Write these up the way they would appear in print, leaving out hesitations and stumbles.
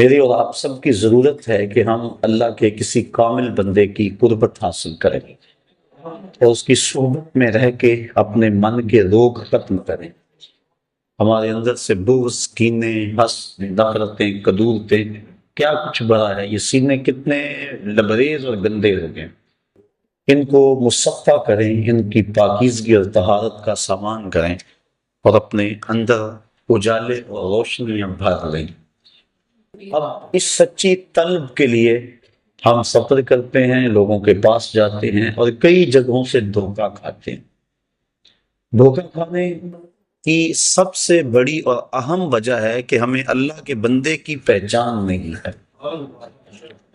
میری اور آپ سب کی ضرورت ہے کہ ہم اللہ کے کسی کامل بندے کی قربت حاصل کریں اور اس کی صحبت میں رہ کے اپنے من کے روگ ختم کریں۔ ہمارے اندر سے بغض، کینے، حسد، نفرتیں، کدورتیں کیا کچھ بڑا ہے، یہ سینے کتنے لبریز اور گندے ہو گئے۔ ان کو مصفا کریں، ان کی پاکیزگی اور طہارت کا سامان کریں اور اپنے اندر اجالے اور روشنیاں بھر لیں۔ اب اس سچی طلب کے لیے ہم سفر کرتے ہیں، لوگوں کے پاس جاتے ہیں اور کئی جگہوں سے دھوکہ کھاتے ہیں۔ دھوکہ کھانے کی سب سے بڑی اور اہم وجہ ہے کہ ہمیں اللہ کے بندے کی پہچان نہیں ہے۔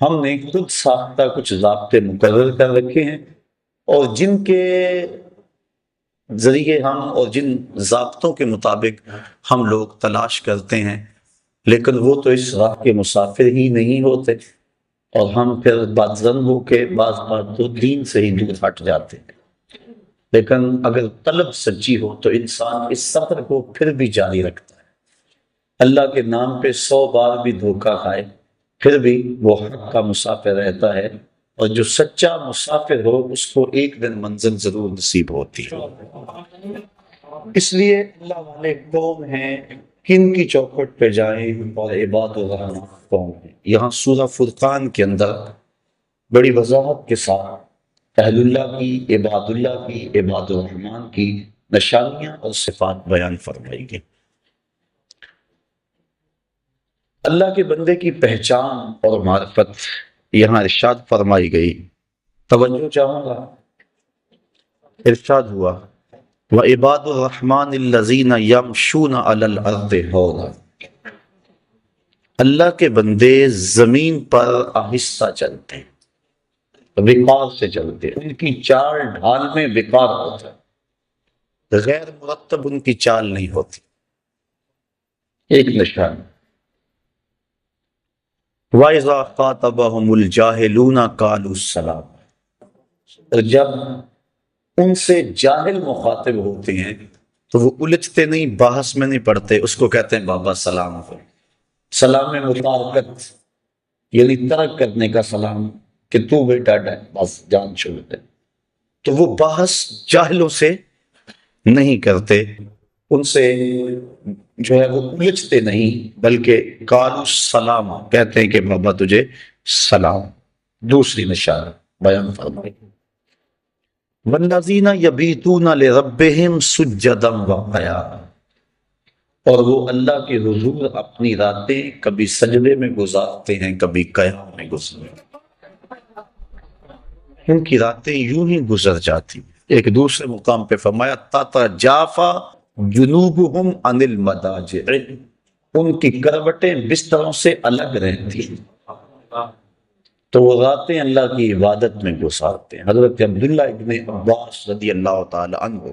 ہم نے خود ساختہ کچھ ضابطے مقرر کر رکھے ہیں اور جن کے ذریعے ہم اور جن ضابطوں کے مطابق ہم لوگ تلاش کرتے ہیں، لیکن وہ تو اس راہ کے مسافر ہی نہیں ہوتے اور ہم پھر بدظن ہو کے بعض بار تو دین سے ہی دور ہٹ جاتے ہیں۔ لیکن اگر طلب سچی ہو تو انسان اس سفر کو پھر بھی جاری رکھتا ہے۔ اللہ کے نام پہ 100 بار بھی دھوکہ کھائے پھر بھی وہ حق کا مسافر رہتا ہے، اور جو سچا مسافر ہو اس کو ایک دن منزل ضرور نصیب ہوتی ہے۔ اس لیے اللہ والے قوم ہیں، کن کی چوکھٹ پہ جائیں اور عباد الرحمن قوم ہیں۔ یہاں سورہ فرقان کے اندر بڑی وضاحت کے ساتھ اہل اللہ کی، عباد اللہ کی، عباد الرحمن کی نشانیاں اور صفات بیان فرمائی گئی۔ اللہ کے بندے کی پہچان اور معرفت یہاں ارشاد فرمائی گئی۔ توجہ چاہوں گا، ارشاد ہوا وَعِبَادُ الرَّحْمَنِ الَّذِينَ يَمْشُونَ عَلَى الْأَرْضِ هَوْنًا۔ اللہ کے بندے زمین پر آہستہ چلتے ہیں، وقار سے چلتے ہیں، ان کی چال ڈھال میں وقار ہوتا ہے، غیر مرتب ان کی چال نہیں ہوتی۔ ایک نشان وَإِذَا خَاطَبَهُمُ الْجَاهِلُونَ قَالُوا السَّلَامَ، اور جب ان سے جاہل مخاطب ہوتے ہیں تو وہ الجھتے نہیں، بحث میں نہیں پڑتے، اس کو کہتے ہیں بابا سلام ہو۔ سلام میں مطابقت یعنی ترک کرنے کا سلام، کہ تو بیٹا بس جان چھوڑ دے۔ تو وہ بحث جاہلوں سے نہیں کرتے، ان سے جو ہے وہ الجھتے نہیں، بلکہ قالوا السلام، کہتے ہیں کہ بابا تجھے سلام۔ دوسری نشان بیان فرمائی وَالَّذِينَ يَبِيتُونَ لِرَبِّهِمْ سُجَّدًا وَقِيَامًا، اور وہ اللہ کے حضور اپنی راتیں کبھی سجدے میں گزارتے ہیں، کبھی قیام میں گزارتے ہیں۔ ان کی راتیں یوں ہی گزر جاتی۔ ایک دوسرے مقام پہ فرمایا تَتَجَافَى جُنُوبُهُمْ عَنِ الْمَضَاجِعِ، ان کی کروٹیں بستروں سے الگ رہتی ہیں، تو وہ راتیں اللہ کی عبادت میں گزارتے ہیں۔ حضرت عبداللہ ابن عباس رضی اللہ تعالی عنہ،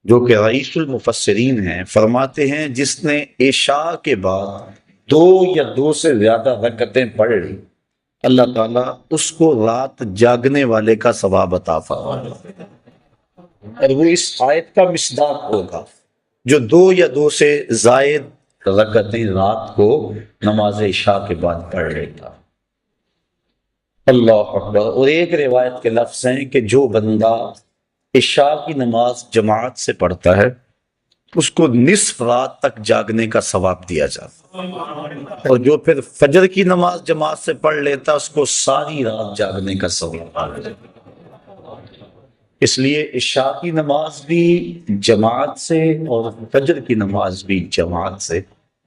جو کہ رئیس المفسرین ہیں، فرماتے ہیں جس نے عشاء کے بعد 2 یا 2 سے زیادہ رکعتیں پڑھ لی، اللہ تعالیٰ اس کو رات جاگنے والے کا ثواب عطا فرمائے، اور وہ اس آیت کا مصداق ہوگا جو 2 یا 2 سے زائد رکعتیں رات کو نماز عشاء کے بعد پڑھ لیتا۔ اللہ اکبر۔ اور ایک روایت کے لفظ ہیں کہ جو بندہ عشاء کی نماز جماعت سے پڑھتا ہے اس کو نصف رات تک جاگنے کا ثواب دیا جاتا، اور جو پھر فجر کی نماز جماعت سے پڑھ لیتا اس کو ساری رات جاگنے کا ثواب دیا جاتا۔ اس لیے عشاء کی نماز بھی جماعت سے اور فجر کی نماز بھی جماعت سے،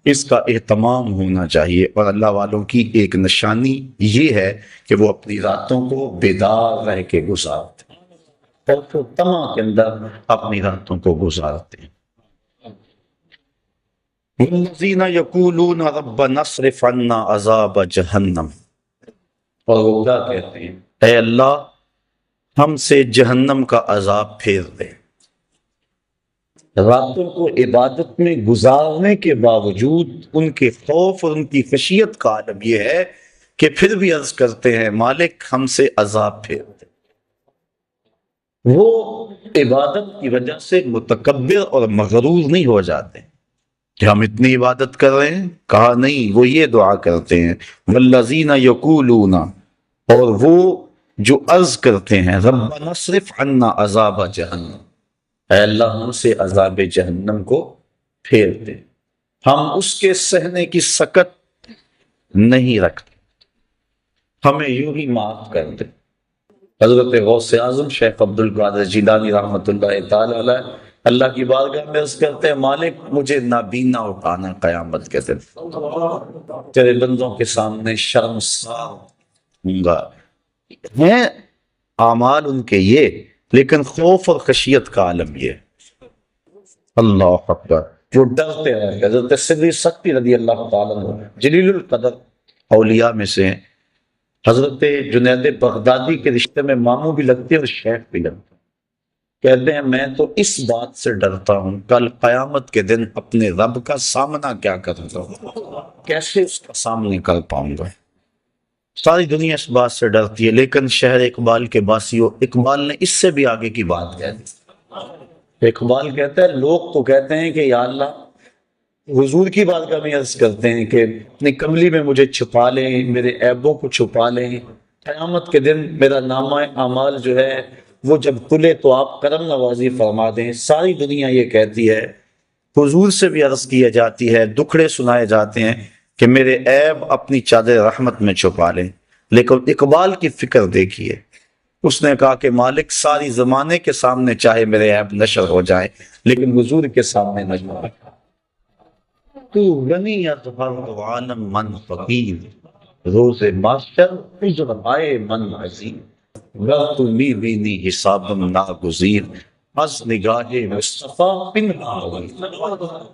اس کا اہتمام ہونا چاہیے۔ اور اللہ والوں کی ایک نشانی یہ ہے کہ وہ اپنی راتوں کو بیدار رہ کے گزارتے ہیں، اور تو طمع کے اندر اپنی راتوں کو گزارتے ہیں۔ وَالَّذِينَ يَقُولُونَ رَبَّنَا اصْرِفْ عَنَّا عَذَابَ جَهَنَّمَ، اور وہ کیا کہتے ہیں، اے اللہ ہم سے جہنم کا عذاب پھیر دے۔ راتوں کو عبادت میں گزارنے کے باوجود ان کے خوف اور ان کی خشیت کا عالم یہ ہے کہ پھر بھی عرض کرتے ہیں مالک ہم سے عذاب پھیر دے۔ وہ عبادت کی وجہ سے متکبر اور مغرور نہیں ہو جاتے کہ ہم اتنی عبادت کر رہے ہیں؟ کہا نہیں، وہ یہ دعا کرتے ہیں والذین یقولون، اور وہ جو عرض کرتے ہیں ربنا اصرف عنا عذاب جہنم، اے اللہ ہم سے عذاب جہنم کو پھیر دے، ہم اس کے سہنے کی سکت نہیں رکھتے، ہمیں یوں ہی معاف کر دے۔ حضرت غوث اعظم شیخ عبد القادر جیلانی رحمۃ اللہ تعالی علیہ اللہ کی بارگاہ میں عرض کرتے ہیں مالک مجھے نابینا اٹھانا قیامت کے دن، تیرے بندوں کے سامنے شرمسار ہوں گا۔ ہیں اعمال ان کے یہ، لیکن خوف اور خشیت کا عالم یہ۔ اللہ اکبر، جو ڈرتے ہیں۔ حضرت صدیق سکتی رضی اللہ تعالیٰ عنہ جلیل القدر اولیاء میں سے ہیں، حضرت جنید بغدادی کے رشتے میں ماموں بھی لگتے ہیں اور شیخ بھی لگتے ہیں۔ کہتے ہیں میں تو اس بات سے ڈرتا ہوں کل قیامت کے دن اپنے رب کا سامنا کیا کروں گا، کیسے اس کا سامنے کر پاؤں گا۔ ساری دنیا اس بات سے ڈرتی ہے، لیکن شہر اقبال کے باسیوں، اقبال نے اس سے بھی آگے کی بات کہہ دی۔ اقبال کہتا ہے لوگ تو کہتے ہیں کہ یا اللہ حضور کی بارگاہ میں عرض کرتے ہیں کہ اپنی کملی میں مجھے چھپا لیں، میرے عیبوں کو چھپا لیں، قیامت کے دن میرا نامہ اعمال جو ہے وہ جب کھلے تو آپ کرم نوازی فرما دیں۔ ساری دنیا یہ کہتی ہے، حضور سے بھی عرض کی جاتی ہے، دکھڑے سنائے جاتے ہیں کہ میرے عیب اپنی چادر رحمت میں چھپا لیں، لیکن اقبال کی فکر دیکھیے، اس نے کہا کہ مالک ساری زمانے کے سامنے چاہے میرے عیب نشر ہو جائیں لیکن حضور کے سامنے نہ ہو۔ تو غنی اظہر تو عالم من فقیر، روز محشر اجرائے من عظیم، گر تو می بینی حسابم ناگزیر، از نگاہ مصطفیٰ پنہاں ہوئی۔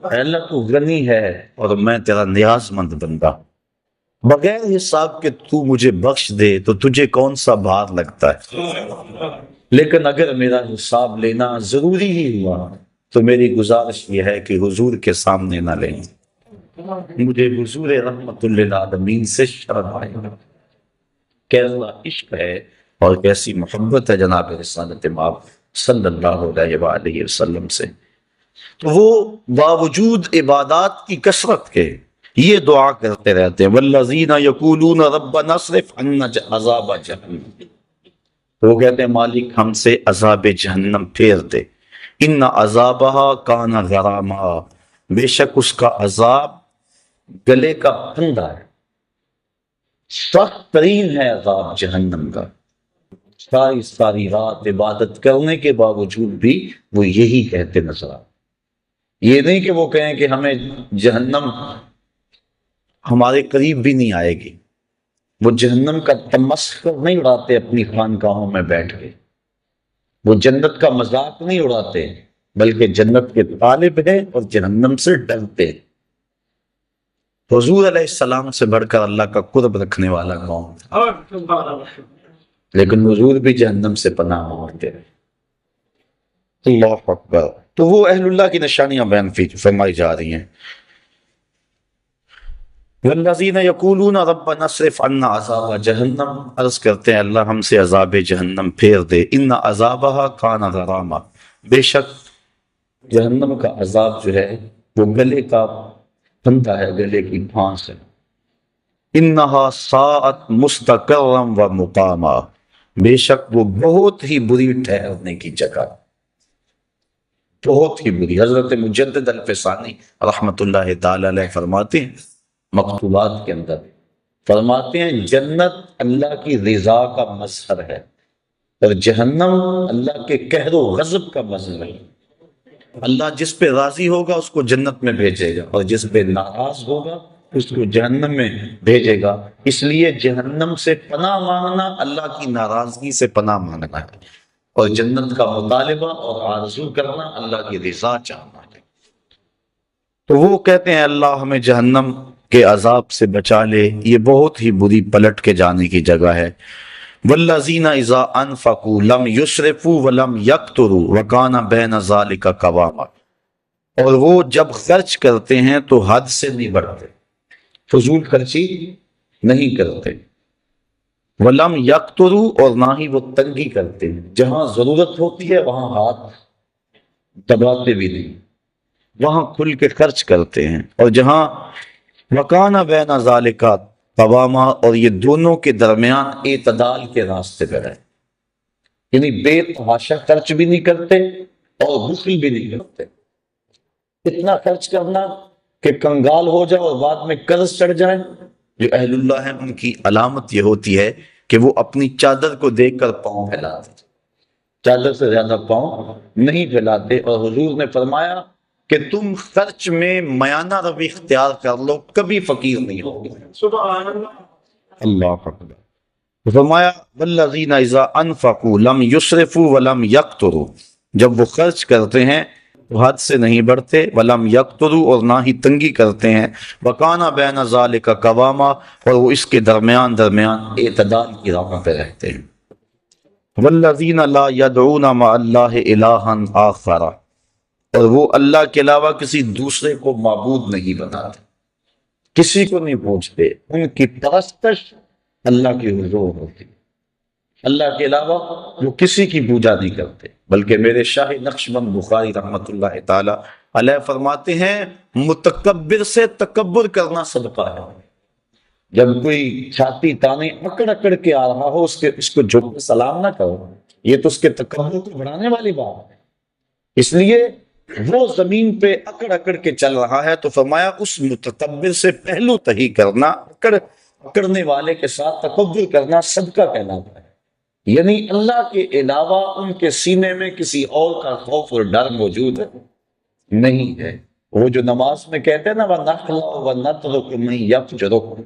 اے اللہ تو غنی ہے اور میں تیرا نیاز مند بندہ، بغیر حساب کے تو مجھے بخش دے تو تجھے کون سا بھار لگتا ہے، لیکن اگر میرا حساب لینا ضروری ہی ہوا تو میری گزارش یہ ہے کہ حضور کے سامنے نہ لیں، مجھے حضور رحمت للعالمین سے شرم آئے۔ کیسا عشق ہے اور کیسی محبت ہے جناب رسالت مآب صلی اللہ علیہ وآلہ وسلم سے۔ تو وہ باوجود عبادات کی کثرت کے یہ دعا کرتے رہتے ہیں والذین یقولون ربنا اصرف عنا عذاب جہنم، وہ کہتے ہیں مالک ہم سے عذاب جہنم پھیر دے، ان عذابہا کان غراما، بے شک اس کا عذاب گلے کا پھندا ہے، سخت ترین ہے عذاب جہنم کا۔ ساری رات عبادت کرنے کے باوجود بھی وہ یہی کہتے نظر آتے، یہ نہیں کہ وہ کہیں کہ ہمیں جہنم ہمارے قریب بھی نہیں آئے گی، وہ جہنم کا تمسخر نہیں اڑاتے اپنی خانقاہوں میں بیٹھ کے، وہ جنت کا مذاق نہیں اڑاتے بلکہ جنت کے طالب ہیں اور جہنم سے ڈرتے۔ حضور علیہ السلام سے بڑھ کر اللہ کا قرب رکھنے والا کون تھا، لیکن حضور بھی جہنم سے پناہ مانگتے رہے۔ اللہ اکبر۔ تو وہ اہل اللہ کی نشانیاں بیان فرمائی جا رہی ہیں۔ والذین یقولون ربنا اصرف عنا عذاب جہنم، عرض کرتے ہیں اللہ ہم سے عذاب جہنم پھیر دے، ان عذابہا کان غراما، بے شک جہنم کا عذاب جو ہے وہ گلے کا پھندا ہے، گلے کی پھانس ہے۔ انہا ساعت مستقرا و مقاما، بے شک وہ بہت ہی بری ٹھہرنے کی جگہ، بہت ہی بری۔ حضرت مجدد الفسانی رحمت اللہ تعالی علیہ فرماتے ہیں مکتوبات کے اندر، فرماتے ہیں جنت اللہ کی رضا کا مظہر ہے اور جہنم اللہ کے قہر و غضب کا مظہر ہے۔ اللہ جس پہ راضی ہوگا اس کو جنت میں بھیجے گا اور جس پہ ناراض ہوگا اس کو جہنم میں بھیجے گا۔ اس لیے جہنم سے پناہ مانگنا اللہ کی ناراضگی سے پناہ مانگنا ہے، اور جنت کا مطالبہ اور آرزو کرنا اللہ کی رضا چاہنا ہے۔ تو وہ کہتے ہیں اللہ ہمیں جہنم کے عذاب سے بچا لے، یہ بہت ہی بری پلٹ کے جانے کی جگہ ہے۔ والذین اذا انفقوا لم یسرفوا ولم یقتروا وکان بین ذلک قواما، اور وہ جب خرچ کرتے ہیں تو حد سے نہیں بڑھتے، فضول خرچی نہیں کرتے، ولم یقتروا اور نہ ہی وہ تنگی کرتے ہیں، جہاں ضرورت ہوتی ہے وہاں ہاتھ دباتے بھی نہیں، وہاں کھل کے خرچ کرتے ہیں، اور جہاں وکانا بین ذالک قواما، اور یہ دونوں کے درمیان اعتدال کے راستے پہ رہے، یعنی بے تحاشا خرچ بھی نہیں کرتے اور بخل بھی نہیں کرتے۔ اتنا خرچ کرنا کہ کنگال ہو جائے اور بعد میں قرض چڑھ جائے۔ جو اہل اللہ ہیں ان کی علامت یہ ہوتی ہے کہ وہ اپنی چادر کو دیکھ کر پاؤں پھیلاتے، چادر سے زیادہ پاؤں نہیں پھیلاتے، اور حضور نے فرمایا کہ تم خرچ میں میانہ روی اختیار کر لو، کبھی فقیر نہیں ہوگے۔ سبحان اللہ، اللہ اکبر۔ فرمایا والذین اذا انفقوا لم یسرفوا ولم یقتروا، جب وہ خرچ کرتے ہیں تو حد سے نہیں بڑھتے، ولم یقتروا، اور نہ ہی تنگی کرتے ہیں، وکانا بین ذالک قواما، اور وہ اس کے درمیان اعتدال کی راہ پہ رہتے ہیں۔ والذین لا یدعون مع اللہ الہا آخر، اور وہ اللہ کے علاوہ کسی دوسرے کو معبود نہیں بناتے، کسی کو نہیں پوچھتے، ان کی پرستش اللہ کی حضور ہوتی، اللہ کے علاوہ وہ کسی کی پوجا نہیں کرتے۔ بلکہ میرے شاہ نقشبند بخاری رحمت اللہ تعالی علیہ فرماتے ہیں متکبر سے تکبر کرنا صدقہ ہے۔ جب کوئی چھاتی تانے اکڑ اکڑ کے آ رہا ہو اس کو جھک کے سلام نہ کرو، یہ تو اس کے تکبر کو بڑھانے والی بات ہے۔ اس لیے وہ زمین پہ اکڑ اکڑ کے چل رہا ہے تو فرمایا اس متکبر سے پہلو تہی کرنا، اکڑنے والے کے ساتھ تکبر کرنا صدقہ کہلاتا ہے۔ یعنی اللہ کے علاوہ ان کے سینے میں کسی اور کا خوف اور ڈر موجود نہیں ہے۔ وہ جو نماز میں کہتے ہیں نا وَنَخْلَعُ وَنَتْرُكُ مَن يَفْجُرُكُ،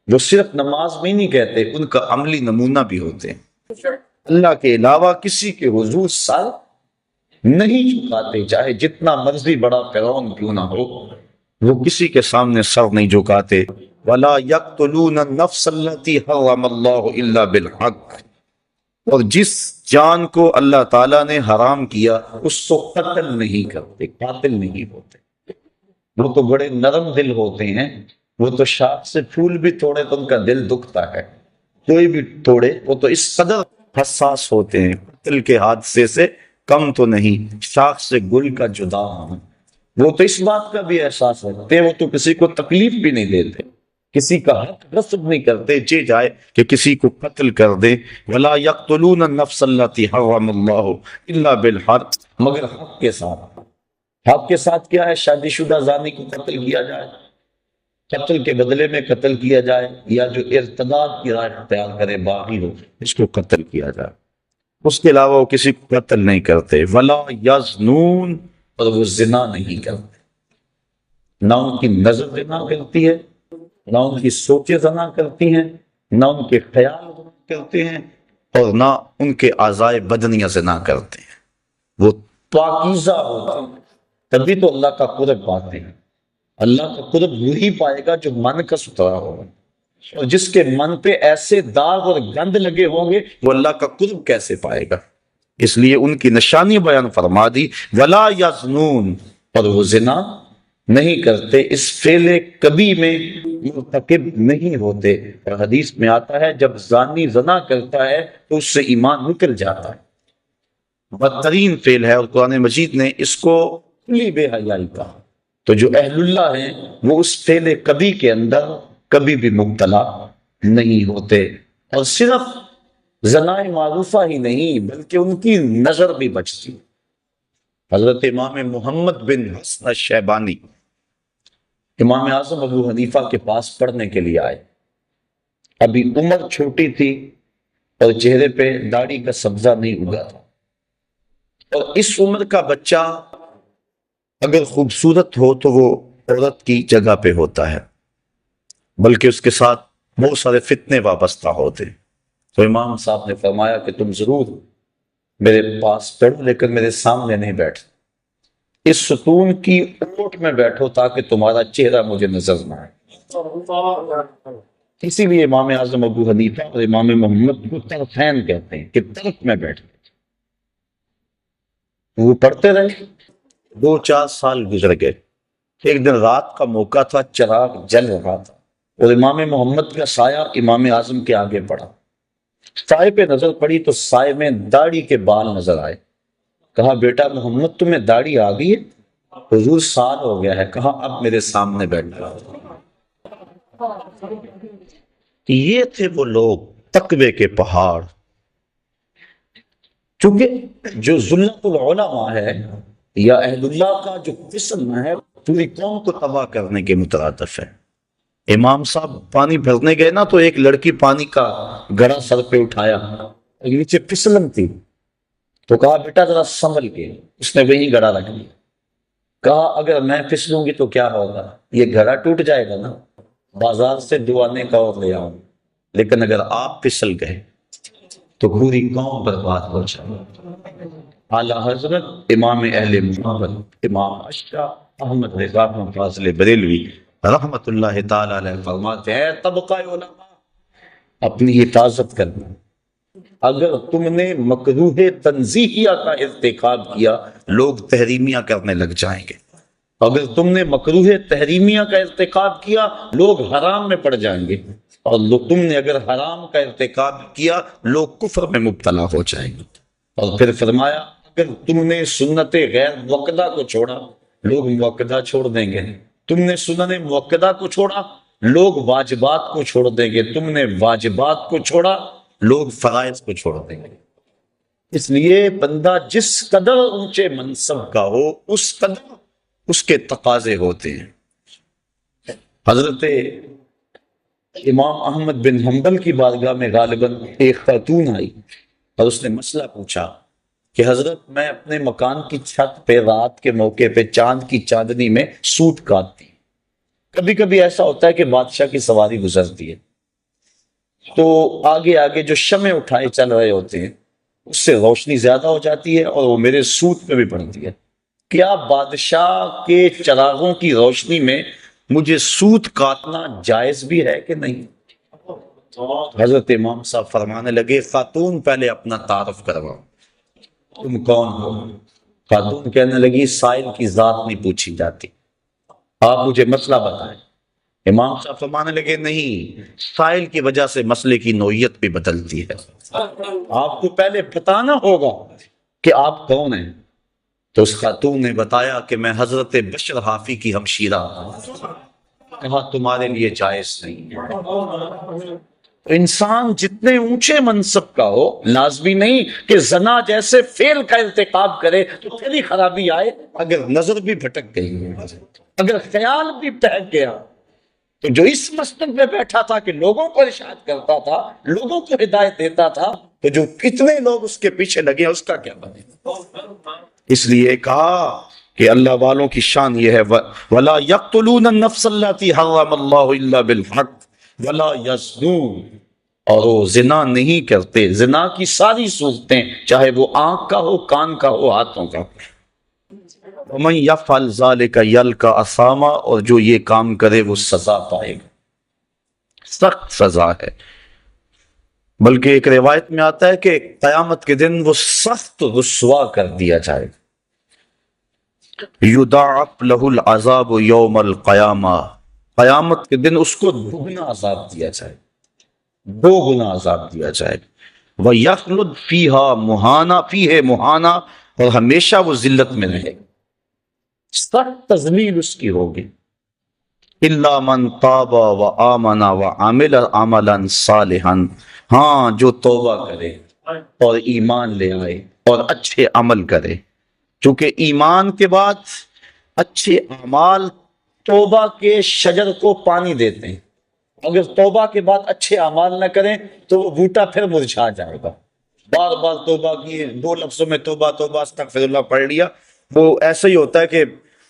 وہ صرف نماز میں نہیں کہتے، ان کا عملی نمونہ بھی ہوتے ہیں۔ اللہ کے علاوہ کسی کے حضور سر نہیں جھکاتے، چاہے جتنا مرضی بڑا فرعون کیوں نہ ہو، وہ کسی کے سامنے سر نہیں جھکاتے۔ وَلَا يَقْتُلُونَ النَّفْسَ الَّتِي حَرَّمَ اللَّهُ إِلَّا بِالْحَقِّ، اور جس جان کو اللہ تعالیٰ نے حرام کیا اس کو قتل نہیں کرتے، قاتل نہیں ہوتے۔ وہ تو بڑے نرم دل ہوتے ہیں، وہ تو شاخ سے پھول بھی توڑے تو ان کا دل دکھتا ہے، کوئی بھی توڑے، وہ تو اس قدر حساس ہوتے ہیں، قتل کے حادثے سے کم تو نہیں، شاخ سے گل کا جدا ہونا۔ وہ تو اس بات کا بھی احساس رکھتے ہیں، وہ تو کسی کو تکلیف بھی نہیں دیتے، کسی کا حق غصب نہیں کرتے، جائے کہ کسی کو قتل کر دے۔ وَلَا يَقْتُلُونَ النَّفْسَ الَّتِي حَرَّمَ اللَّهُ إِلَّا بِالْحَقِّ، مگر حق کے ساتھ۔ حق کے ساتھ کیا ہے؟ شادی شدہ زانی کو قتل کیا جائے، قتل کے بدلے میں قتل کیا جائے، یا جو ارتداد کی راہ اختیار کرے باغی ہو اس کو قتل کیا جائے، اس کے علاوہ وہ کسی کو قتل نہیں کرتے۔ وَلَا يَزْنُونَ، اور وہ زنا نہیں کرتے، نہ ان کی نظر زنا کرتی ہے، نہ ان کی سوچیں زنا کرتی ہیں، نہ ان کے خیال زنا کرتے ہیں، اور نہ ان کے اعضائے بدنیاں زنا کرتے ہیں۔ وہ پاکیزہ ہوتے ہیں، تبھی تو اللہ کا قرب پاتے ہیں۔ اللہ کا قرب وہی پائے گا جو من کا ستھرا ہوگا، اور جس کے من پہ ایسے داغ اور گند لگے ہوں گے وہ اللہ کا قرب کیسے پائے گا؟ اس لیے ان کی نشانی بیان فرما دی، وَلَا يَزْنُونَ، اور وہ زنا نہیں کرتے، اس فعل کبھی میں مرتکب نہیں ہوتے۔ اور حدیث میں آتا ہے جب زانی زنا کرتا ہے تو اس سے ایمان نکل جاتا ہے، بدترین فعل ہے، اور قرآن مجید نے اس کو کھلی بے حیائی کہا۔ تو جو اہل اللہ ہیں وہ اس فعل کبھی کے اندر کبھی بھی مبتلا نہیں ہوتے، اور صرف زنا معروفہ ہی نہیں بلکہ ان کی نظر بھی بچتی۔ حضرت امام محمد بن حسن الشیبانی امام اعظم ابو حنیفہ کے پاس پڑھنے کے لیے آئے۔ ابھی عمر چھوٹی تھی اور چہرے پہ داڑھی کا سبزہ نہیں اگا تھا، اور اس عمر کا بچہ اگر خوبصورت ہو تو وہ عورت کی جگہ پہ ہوتا ہے، بلکہ اس کے ساتھ بہت سارے فتنے وابستہ ہوتے۔ تو امام صاحب نے فرمایا کہ تم ضرور میرے پاس پڑھو لیکن میرے سامنے نہیں بیٹھ، اس ستون کی اوٹ میں بیٹھو تاکہ تمہارا چہرہ مجھے نظر نہ آئے۔ اسی لیے امام اعظم ابو حنیفہ اور امام محمد کو طرفین کہتے ہیں کہ طرف میں بیٹھ گئے۔ وہ پڑھتے رہے، 2-4 سال گزر گئے۔ ایک دن رات کا موقع تھا، چراغ جل رہا تھا اور امام محمد کا سایہ امام اعظم کے آگے پڑا۔ سائے پہ نظر پڑی تو سائے میں داڑھی کے بال نظر آئے۔ کہا بیٹا محمد تمہیں داڑھی آ گئی ہے؟ حضور سال ہو گیا ہے، کہا اب میرے سامنے بیٹھا۔ یہ تھے وہ لوگ تقوی کے پہاڑ۔ چونکہ جو ذلت العلماء ہے یا اہل اللہ کا جو قسم ہے پوری قوم کو تباہ کرنے کے مترادف ہے۔ امام صاحب پانی بھرنے گئے نا تو ایک لڑکی پانی کا گڑا سر پہ اٹھایا، نیچے پھسلن تھی تو کہا بیٹا ذرا سنبھل کے، اس نے وہی گڑا رکھ لیا۔ کہا اگر میں پھسلوں گی تو کیا ہوگا، یہ گھڑا ٹوٹ جائے گا نا، بازار سے 2 آنے کا اور لے آؤں، لیکن اگر آپ پھسل گئے تو پوری قوم برباد ہو جائے۔ اعلیٰ حضرت امام اہل محمد امام اشرف احمد رضا فاضل بریلوی رحمت اللہ تعالی علیہ فرماتے ہیں طبقہ علماء اپنی حفاظت کرنا۔ اگر تم نے مکروہ تنزیہیہ کا ارتکاب کیا لوگ تحریمیہ کرنے لگ جائیں گے، اگر تم نے مکروہ تحریمیہ کا ارتکاب کیا لوگ حرام میں پڑ جائیں گے، اور تم نے اگر حرام کا ارتکاب کیا لوگ کفر میں مبتلا ہو جائیں گے۔ اور پھر فرمایا اگر تم نے سنت غیر موقدہ کو چھوڑا لوگ موقدہ چھوڑ دیں گے، تم نے سنن موقدہ کو چھوڑا لوگ واجبات کو چھوڑ دیں گے، تم نے واجبات کو چھوڑا لوگ فرائض کو چھوڑ دیں گے۔ اس لیے بندہ جس قدر اونچے منصب کا ہو اس قدر اس کے تقاضے ہوتے ہیں۔ حضرت امام احمد بن حنبل کی بارگاہ میں غالباً ایک خاتون آئی اور اس نے مسئلہ پوچھا کہ حضرت میں اپنے مکان کی چھت پہ رات کے موقع پہ چاند کی چاندنی میں سوٹ کاٹتی، کبھی کبھی ایسا ہوتا ہے کہ بادشاہ کی سواری گزرتی ہے تو آگے آگے جو شمع اٹھائے چل رہے ہوتے ہیں اس سے روشنی زیادہ ہو جاتی ہے اور وہ میرے سوٹ پہ بھی پڑتی ہے، کیا بادشاہ کے چراغوں کی روشنی میں مجھے سوت کاٹنا جائز بھی ہے کہ نہیں؟ حضرت امام صاحب فرمانے لگے خاتون پہلے اپنا تعارف کرواؤ، تم کون ہو؟ خاتون کہنے لگی سائل کی ذات نہیں پوچھی جاتی، آپ مجھے مسئلہ بتائیں۔ امام صاحب فرمانے لگے نہیں، سائل کی وجہ سے مسئلے کی نوعیت بھی بدلتی ہے، آپ کو پہلے بتانا ہوگا کہ آپ کون ہیں۔ تو اس خاتون نے بتایا کہ میں حضرت بشر حافی کی ہمشیرہ ہوں۔ کہا تمہارے لیے جائز نہیں ہے۔ انسان جتنے اونچے منصب کا ہو لازمی نہیں کہ زنا جیسے فعل کا ارتکاب کرے تو پھر ہی خرابی آئے۔ اگر نظر بھی بھٹک گئی، اگر خیال بھی بہک گیا، تو جو اس مسجد میں بیٹھا تھا کہ لوگوں کو ارشاد کرتا تھا، لوگوں کو ہدایت دیتا تھا، تو جو کتنے لوگ اس کے پیچھے لگے اس کا کیا بنے؟ اس لیے کہا کہ اللہ والوں کی شان یہ ہے وَلَا يَقْتُلُونَ النَّفْسَ الَّتِي حَرَّمَ اللَّهُ إِلَّا بِالْحَقِّ وَلَا يَزْنُونَ، اور وہ زنا نہیں کرتے۔ زنا کی ساری صورتیں چاہے وہ آنکھ کا ہو، کان کا ہو، ہاتھوں کا ہو۔ وَمَن يَفْعَلْ ذَلِكَ يَلْقَ أَثَامًا، اور جو یہ کام کرے وہ سزا پائے گا، سخت سزا ہے۔ بلکہ ایک روایت میں آتا ہے کہ قیامت کے دن وہ سخت رسوا کر دیا جائے گا۔ یضاعف له العذاب یوم القیامہ، قیامت کے دن اس کو دوگنا عذاب دیا جائے، 2 گنا عذاب دیا جائے گا۔ وَيَخْلُدْ فِيهَا مُهَانًا، فِيهِ مُهَانًا، اور ہمیشہ وہ ذلت میں رہے گا، سخت تذلیل اس کی ہوگی۔ إِلَّا مَنْ تَابَ وَآمَنَ وَعَمِلَ عَمَلًا صَالِحًا، ہاں جو توبہ کرے اور ایمان لے آئے اور اچھے عمل کرے، چونکہ ایمان کے بعد اچھے اعمال توبہ کے شجر کو پانی دیتے ہیں، اگر توبہ کے بعد اچھے اعمال نہ کریں تو وہ بوٹا پھر مرجھا جائے گا۔ بار بار توبہ کی 2 لفظوں میں توبہ توبہ استغفر اللہ پڑھ لیا، وہ ایسا ہی ہوتا ہے کہ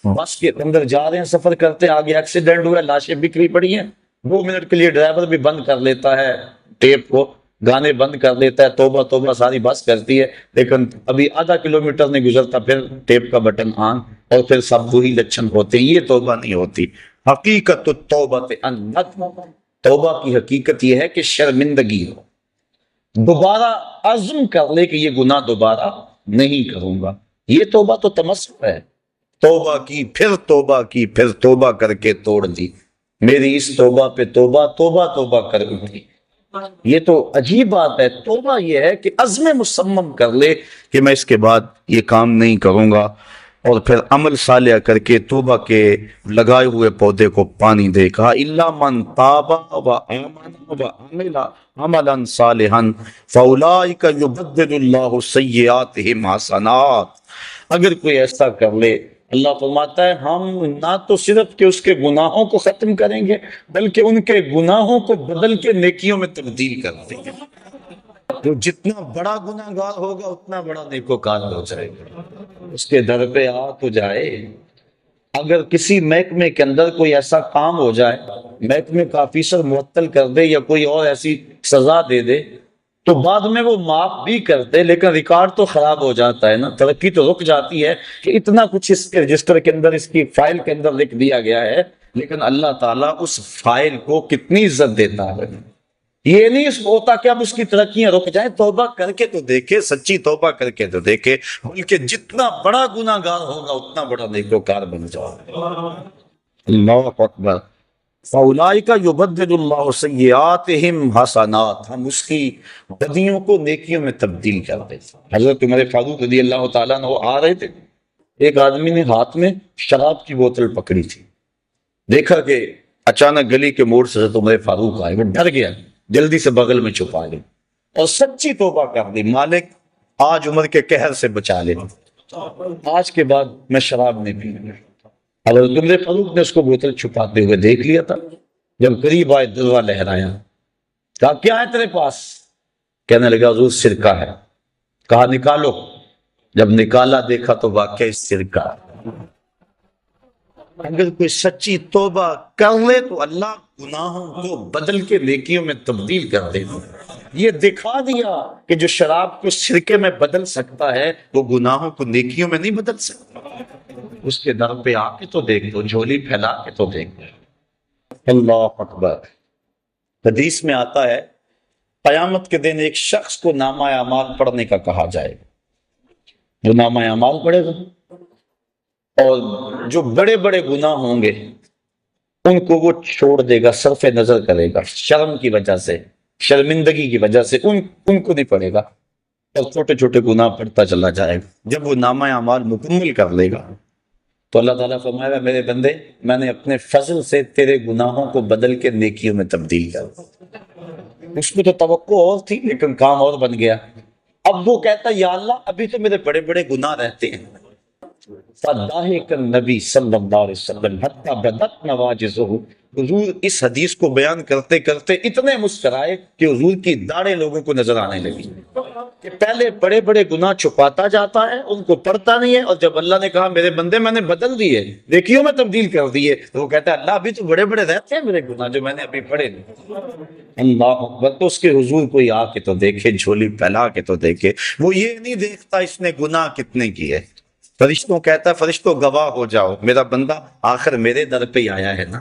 بس کے اندر جا رہے ہیں، سفر کرتے ہیں، آگے ایکسیڈنٹ ہوا ہے، لاشیں بکھری پڑی ہیں، 2 منٹ کے لیے ڈرائیور بھی بند کر لیتا ہے ٹیپ کو، گانے بند کر لیتا ہے، توبہ توبہ ساری بس کرتی ہے، لیکن ابھی آدھا کلومیٹر نہیں گزرتا پھر ٹیپ کا بٹن آن، اور پھر سب وہی لچھن ہوتے ہیں۔ یہ توبہ نہیں ہوتی۔ حقیقت التوبہ الندم، توبہ کی حقیقت یہ ہے کہ شرمندگی ہو، دوبارہ عزم کر لے کہ یہ گناہ دوبارہ نہیں کروں گا۔ یہ توبہ تو تمسک ہے، توبہ کی پھر توبہ کی پھر توبہ کر کے توڑ دی، میری اس توبہ پہ توبہ توبہ توبہ کر اٹھی۔ یہ تو عجیب بات ہے۔ توبہ یہ ہے کہ عزم مصمم کر لے کہ میں اس کے بعد یہ کام نہیں کروں گا۔ اور پھر عمل صالح کر کے توبہ کے لگائے ہوئے پودے کو پانی دے. کہا الا من تاب و آمن و عمل عملا صالحا فاولئک یبدل اللہ سیئاتہم حسنات. اگر کوئی ایسا کر لے، اللہ فرماتا ہے ہم نہ تو صرف کہ اس کے گناہوں کو ختم کریں گے بلکہ ان کے گناہوں کو بدل کے نیکیوں میں تبدیل کر دیں گے. جو جتنا بڑا گناہ گار ہوگا اتنا بڑا نیکوکار ہو جائے گا. اس کے در پہ آ تو جائے. اگر کسی محکمے کے اندر کوئی ایسا کام ہو جائے، محکمے کا آفیسر معطل کر دے یا کوئی اور ایسی سزا دے دے تو بعد میں وہ معاف بھی کر دے، لیکن ریکارڈ تو خراب ہو جاتا ہے نا، ترقی تو رک جاتی ہے کہ اتنا کچھ اس کے رجسٹر کے اندر، اس کی فائل کے اندر لکھ دیا گیا ہے. لیکن اللہ تعالیٰ اس فائل کو کتنی عزت دیتا ہے. یہ نہیں ہوتا کہ اب اس کی ترقیاں رک جائیں. توبہ کر کے تو دیکھے، سچی توبہ کر کے تو دیکھے، بلکہ جتنا بڑا گناہ گار ہوگا اتنا بڑا نیکوکار بن جائے. اللہ اکبر. فاولئک یبدل اللہ سیئاتہم حسنات. ہم اس کی بدیوں کو نیکیوں میں تبدیل کر دیتے. حضرت عمر فاروق رضی اللہ تعالیٰ عنہ آ رہے تھے، ایک آدمی نے ہاتھ میں شراب کی بوتل پکڑی تھی. دیکھا کہ اچانک گلی کے موڑ سے حضرت عمر فاروق آئے، وہ ڈر گیا، جلدی سے بغل میں چھپا لی اور سچی توبہ کر دی. مالک آج عمر کے قہر سے بچا لے، آج کے بعد میں شراب نہیں پیوں گا. حضرت عمر فاروق نے اس کو بوتل چھپاتے ہوئے دیکھ لیا تھا. جب قریب آئے دروا لہرایا، کہا کیا ہے تیرے پاس؟ کہنے لگا حضور سرکہ ہے. کہا نکالو. جب نکالا دیکھا تو واقعی سرکہ. اگر کوئی سچی توبہ کر لے تو اللہ گناہوں کو بدل کے نیکیوں میں تبدیل کر دے. یہ دکھا دیا کہ جو شراب کو سرکے میں بدل سکتا ہے وہ گناہوں کو نیکیوں میں نہیں بدل سکتا. اس کے در پہ آ کے تو دیکھ دو، جھولی پھیلا کے تو دیکھ دو. اللہ اکبر. حدیث میں آتا ہے قیامت کے دن ایک شخص کو نامہ اعمال پڑھنے کا کہا جائے گا. وہ نامہ اعمال پڑھے گا اور جو بڑے بڑے گناہ ہوں گے ان کو وہ چھوڑ دے گا، صرف نظر کرے گا. شرم کی وجہ سے، شرمندگی کی وجہ سے ان کو نہیں پڑھے گا اور چھوٹے چھوٹے گناہ پڑھتا چلا جائے گا. جب وہ نامہ اعمال مکمل کر لے گا تو اللہ تعالیٰ فرمائے گا میرے بندے میں نے اپنے فضل سے تیرے گناہوں کو بدل کے نیکیوں میں تبدیل کر. اس کو تو توقع اور تھی لیکن کام اور بن گیا. اب وہ کہتا یا اللہ ابھی تو میرے بڑے بڑے گناہ رہتے ہیں. فضاحک النبی صلی اللہ علیہ وسلم حتی بدت نواجزہ. حضور اس حدیث کو بیان کرتے کرتے اتنے مسکرائے کہ حضور کی داڑھیں لوگوں کو نظر آنے لگی کہ پہلے بڑے بڑے گناہ چھپاتا جاتا ہے، ان کو پڑھتا نہیں ہے، اور جب اللہ نے کہا میرے بندے میں نے بدل دیے، نیکیوں میں تبدیل کر دیے، تو وہ کہتا ہے اللہ ابھی تو بڑے بڑے رہتے ہیں میرے گناہ جو میں نے ابھی پڑھے نہیں. اللہ اکبر. تو اس کے حضور کوئی آ کے تو دیکھے، جھولی پھیلا کے تو دیکھے. وہ یہ نہیں دیکھتا اس نے گناہ کتنے کیے. فرشتوں کہتا ہے فرشتوں گواہ ہو جاؤ میرا بندہ آخر میرے در پہ آیا ہے نا،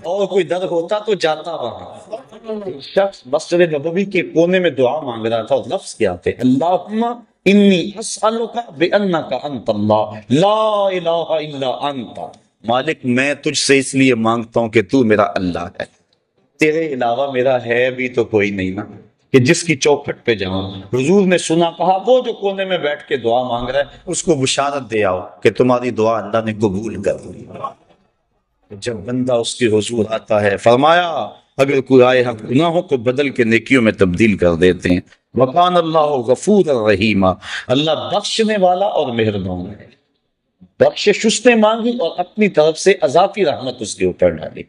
اور کوئی در ہوتا تو جاتا وہاں. شخص مسجد نبوی کے کونے میں دعا مانگ رہا تھا اور لفظ کیا تھے اللہم انی اسألک بانک انت اللہ لا الہ الا انت. مالک میں تجھ سے اس لیے مانگتا ہوں کہ تو میرا اللہ ہے، تیرے علاوہ میرا ہے بھی تو کوئی نہیں نا کہ جس کی چوکھٹ پہ جاؤں. حضور نے سنا، کہا وہ جو کونے میں بیٹھ کے دعا مانگ رہا ہے اس کو بشارت دے آؤ کہ تمہاری دعا اللہ نے قبول کر لی. جب بندہ اس کے حضور آتا ہے فرمایا اگر کوئی آئے ہم گناہوں کو بدل کے نیکیوں میں تبدیل کر دیتے ہیں. وکان اللہ غفور الرحیم. اللہ بخشنے والا اور مہربان ہے. بخشش اس نے مانگی اور اپنی طرف سے اضافی رحمت اس کے اوپر ڈالی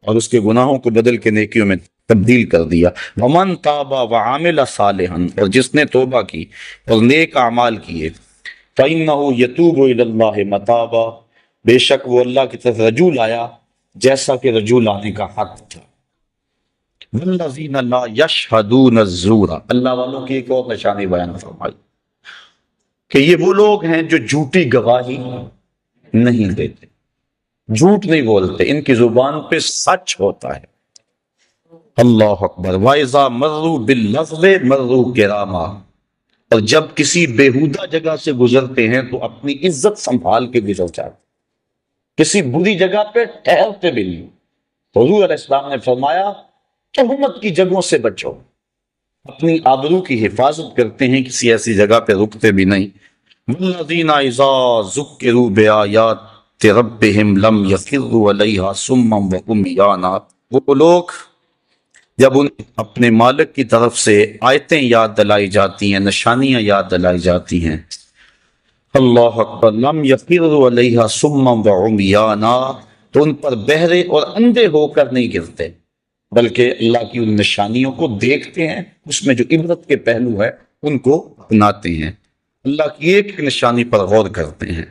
اور اس کے گناہوں کو بدل کے نیکیوں میں تبدیل کر دیا. ومن تاب وعمل صالحا. اور جس نے توبہ کی اور نیک اعمال کیے فإنه يتوب إلى الله متابا. بے شک وہ اللہ کی طرف رجوع لایا جیسا کہ رجوع لانے کا حق تھا. والذین لا یشہدون الزور. اللہ والوں کی ایک اور نشانی بیان فرمائی کہ یہ وہ لوگ ہیں جو جھوٹی گواہی نہیں دیتے، جھوٹ نہیں بولتے، ان کی زبان پہ سچ ہوتا ہے. اللہ اکبر. وَإِذَا مَرُّوا بِاللَّغْوِ مَرُّوا كِرَامًا. اور جب کسی بیہودہ جگہ سے گزرتے ہیں تو اپنی عزت سنبھال کے گزر جاتے، کسی بری جگہ پہ ٹھہرتے بھی نہیں. حضور علیہ السلام نے فرمایا تہمت کی جگہوں سے بچو، اپنی آبرو کی حفاظت کرتے ہیں، کسی ایسی جگہ پہ رکتے بھی نہیں والذین اذا ذکروا بآیات ربہم لم یخروا علیہا صما وعمیانا، وہ لوگ جب ان اپنے مالک کی طرف سے آیتیں یاد دلائی جاتی ہیں، نشانیاں یاد دلائی جاتی ہیں، اللہ اکبر، لم یخروا علیہا صما وعمیانا، تو ان پر بہرے اور اندھے ہو کر نہیں گرتے، بلکہ اللہ کی ان نشانیوں کو دیکھتے ہیں، اس میں جو عبرت کے پہلو ہے ان کو اپناتے ہیں، اللہ کی ایک نشانی پر غور کرتے ہیں،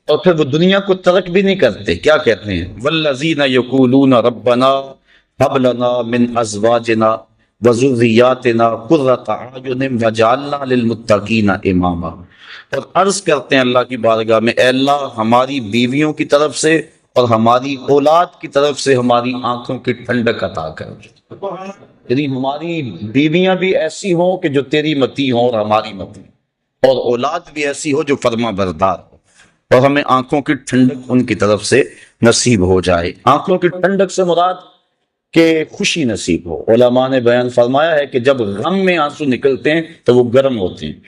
اور پھر وہ دنیا کو ترک بھی نہیں کرتے۔ کیا کہتے ہیں؟ والذین یقولون ربنا هب لنا من ازواجنا وذریاتنا قرۃ اعین واجعلنا للمتقین اماما، اور عرض کرتے ہیں اللہ کی بارگاہ میں، اے اللہ ہماری بیویوں کی طرف سے اور ہماری اولاد کی طرف سے ہماری آنکھوں کی ٹھنڈک عطا کر، یعنی ہماری بیویاں بھی ایسی ہوں کہ جو تیری متی ہوں اور ہماری متی، اور اولاد بھی ایسی ہو جو فرما بردار ہو، اور ہمیں آنکھوں کی ٹھنڈک ان کی طرف سے نصیب ہو جائے۔ آنکھوں کی ٹھنڈک سے مراد کہ خوشی نصیب ہو۔ علماء نے بیان فرمایا ہے کہ جب غم میں آنسو نکلتے ہیں تو وہ گرم ہوتے ہیں،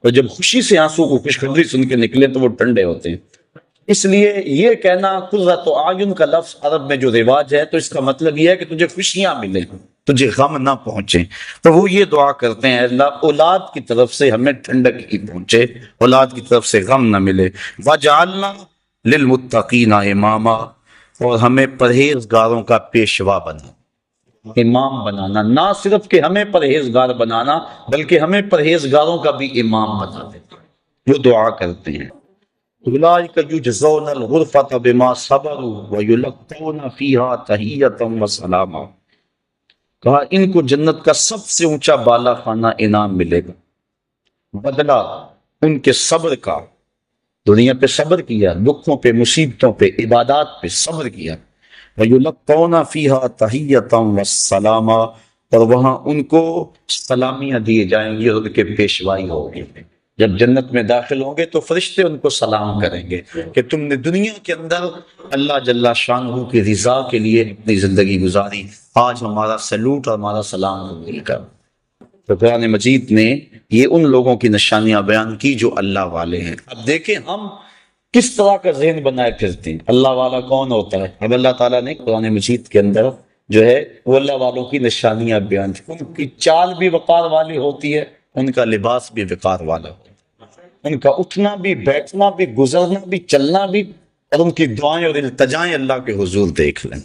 اور جب خوشی سے آنسو کو خوشخبری سن کے نکلے تو وہ ٹھنڈے ہوتے ہیں۔ اس لیے یہ کہنا قرۃ اعین کا لفظ عرب میں جو رواج ہے، تو اس کا مطلب یہ ہے کہ تجھے خوشیاں ملیں، تجھے غم نہ پہنچے، تو وہ یہ دعا کرتے ہیں، اللہ اولاد کی طرف سے ہمیں ٹھنڈک کی پہنچے، اولاد کی طرف سے غم نہ ملے، وجعلنا للمتقین اماما، اور ہمیں پرہیزگاروں کا پیشوا بنا، امام بنانا، نہ صرف کہ ہمیں پرہیزگار بنانا بلکہ ہمیں پرہیزگاروں کا بھی امام بنا دیتے، جو دعا کرتے ہیں۔ اولئک یجزون الغرفۃ بما صبروا ویلقون فیہا تحیۃ وسلاما، کہا ان کو جنت کا سب سے اونچا بالا خانہ انعام ملے گا، بدلہ ان کے صبر کا، دنیا پہ صبر کیا، دکھوں پہ، مصیبتوں پہ، عبادات پہ صبر کیا، وَيُلَقَّوْنَ فِيهَا تَحِيَّةً وَالسَّلَامًا، اور وہاں ان کو سلامیاں دیے جائیں گی اور ان کے پیشوائی ہوگی۔ جب جنت میں داخل ہوں گے تو فرشتے ان کو سلام کریں گے کہ تم نے دنیا کے اندر اللہ جل شانہ کی رضا کے لیے اپنی زندگی گزاری، آج ہمارا سلوٹ اور ہمارا سلام مل کر۔ تو قرآن مجید نے یہ ان لوگوں کی نشانیاں بیان کی جو اللہ والے ہیں۔ اب دیکھیں ہم کس طرح کا ذہن بنائے پھرتے ہیں، اللہ والا کون ہوتا ہے؟ اب اللہ تعالیٰ نے قرآن مجید کے اندر جو ہے وہ اللہ والوں کی نشانیاں بیان کی، ان کی چال بھی وقار والی ہوتی ہے، ان کا لباس بھی وقار والا ہوتا ہے، ان کا اٹھنا بھی، بیٹھنا بھی، گزرنا بھی، چلنا بھی، اور ان کی دعائیں اور التجائیں اللہ کے حضور دیکھ لیں۔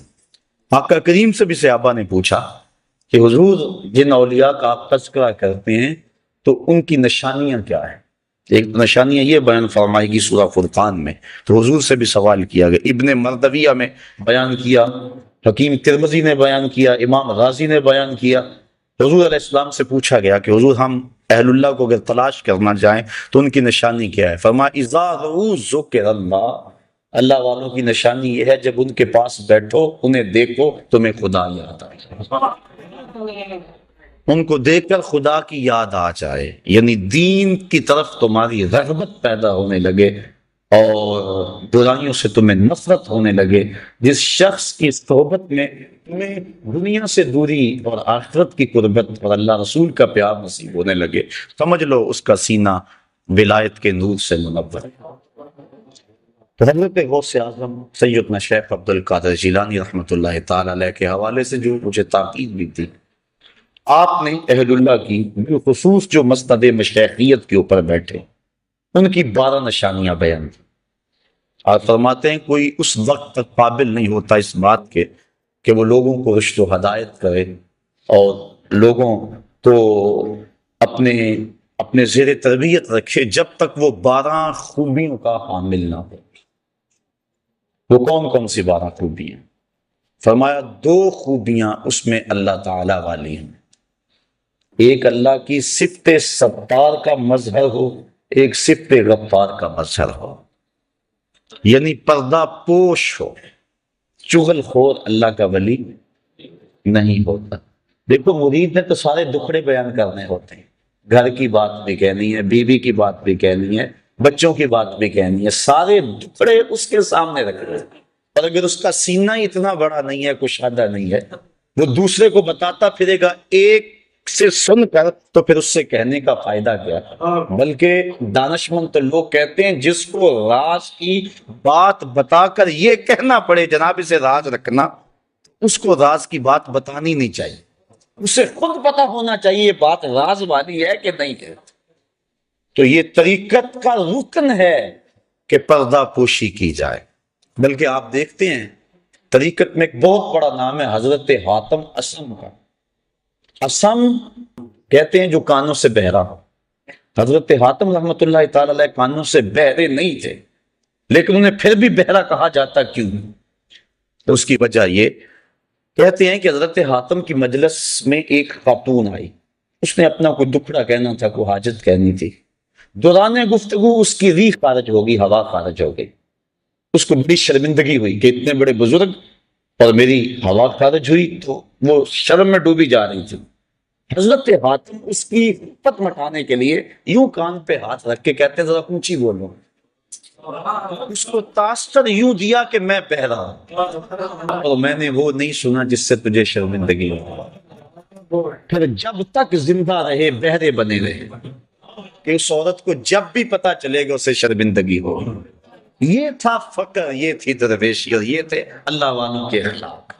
آقا کریم سے بھی صحابہ نے پوچھا کہ حضور جن اولیاء کا آپ تذکرہ کرتے ہیں تو ان کی نشانیاں کیا ہیں؟ ایک نشانیاں یہ بیان فرمائے گی سورہ فرقان میں، تو حضور سے بھی سوال کیا گیا، ابن مردویہ میں بیان کیا، حکیم ترمذی نے بیان کیا، امام غازی نے بیان کیا۔ حضور علیہ السلام سے پوچھا گیا کہ حضور ہم اہل اللہ کو اگر تلاش کرنا چاہیں تو ان کی نشانی کیا ہے؟ فرمایا اذا رؤوا ذکر اللہ، اللہ والوں کی نشانی یہ ہے جب ان کے پاس بیٹھو، انہیں دیکھو، تمہیں خدا یاد آئے، ان کو دیکھ کر خدا کی یاد آ جائے، یعنی دین کی طرف تمہاری رغبت پیدا ہونے لگے اور برائیوں سے تمہیں نفرت ہونے لگے۔ جس شخص کی صحبت میں تمہیں دنیا سے دوری اور آخرت کی قربت اور اللہ رسول کا پیار نصیب ہونے لگے، سمجھ لو اس کا سینہ ولایت کے نور سے منور ہے۔ حضرت غوث اعظم سیدنا شیخ عبد القادر جیلانی رحمۃ اللہ تعالی علیہ کے حوالے سے جو مجھے تاکید بھی تھی، آپ نے اہل اللہ کی بالخصوص جو مسند مشیخیت کے اوپر بیٹھے ان کی 12 نشانیاں بیان کی۔ آپ فرماتے ہیں کوئی اس وقت تک قابل نہیں ہوتا اس بات کے کہ وہ لوگوں کو رشد و ہدایت کرے اور لوگوں کو اپنے زیر تربیت رکھے جب تک وہ 12 خوبیوں کا حامل نہ ہو۔ وہ کون کون سی 12 خوبیاں؟ فرمایا 2 خوبیاں اس میں اللہ تعالی والی ہیں، ایک اللہ کی صفت ستار کا مظہر ہو، ایک صفت غفار کا مظہر ہو، یعنی پردہ پوش ہو، چغل خور اللہ کا ولی نہیں ہوتا۔ دیکھو مرید نے تو سارے دکھڑے بیان کرنے ہوتے ہیں، گھر کی بات بھی کہنی ہے، بیوی کی بات بھی کہنی ہے، بچوں کی بات بھی کہنی ہے، سارے دکھڑے اس کے سامنے رکھنے، اور اگر اس کا سینہ اتنا بڑا نہیں ہے، کشادہ نہیں ہے، وہ دوسرے کو بتاتا پھرے گا ایک سے سن کر تو پھر اس سے کہنے کا فائدہ کیا؟ بلکہ دانشمند تو لوگ کہتے ہیں جس کو راز کی بات بتا کر یہ کہنا پڑے جناب اسے راز رکھنا، اس کو راز کی بات بتانی نہیں چاہیے، اسے خود پتا ہونا چاہیے یہ بات راز والی ہے کہ نہیں ہے۔ تو یہ طریقت کا رکن ہے کہ پردہ پوشی کی جائے۔ بلکہ آپ دیکھتے ہیں طریقت میں ایک بہت بڑا نام ہے حضرت حاتم اسم کا۔ اسم کہتے ہیں جو کانوں سے بہرا ہو۔ حضرت حاتم رحمۃ اللہ تعالی علیہ کانوں سے بہرے نہیں تھے، لیکن انہیں پھر بھی بہرا کہا جاتا کیوں؟ تو اس کی وجہ یہ کہتے ہیں کہ حضرت حاتم کی مجلس میں ایک خاتون آئی، اس نے اپنا کوئی دکھڑا کہنا تھا، کوئی حاجت کہنی تھی۔ دوران گفتگو اس کی ریح خارج ہوگی، ہوا خارج ہو گئی۔ اس کو بڑی شرمندگی ہوئی کہ اتنے بڑے بزرگ اور میری ہوا خارج ہوئی، تو وہ شرم میں ڈوبی جا رہی تھی۔ حضرت حاتم اس کی پت مٹانے کے لیے یوں کان پہ ہاتھ رکھ کے کہتے ہیں ذرا اونچی بولو۔ اس کو تاثر یوں دیا کہ میں بہرا ہوں اور میں نے وہ نہیں سنا جس سے تجھے شرمندگی ہو۔ پھر جب تک زندہ رہے بہرے بنے رہے کہ اس عورت کو جب بھی پتا چلے گا اسے شرمندگی ہو۔ یہ تھا فقر، یہ تھی درویشی، اور یہ تھے اللہ والوں کے اخلاق۔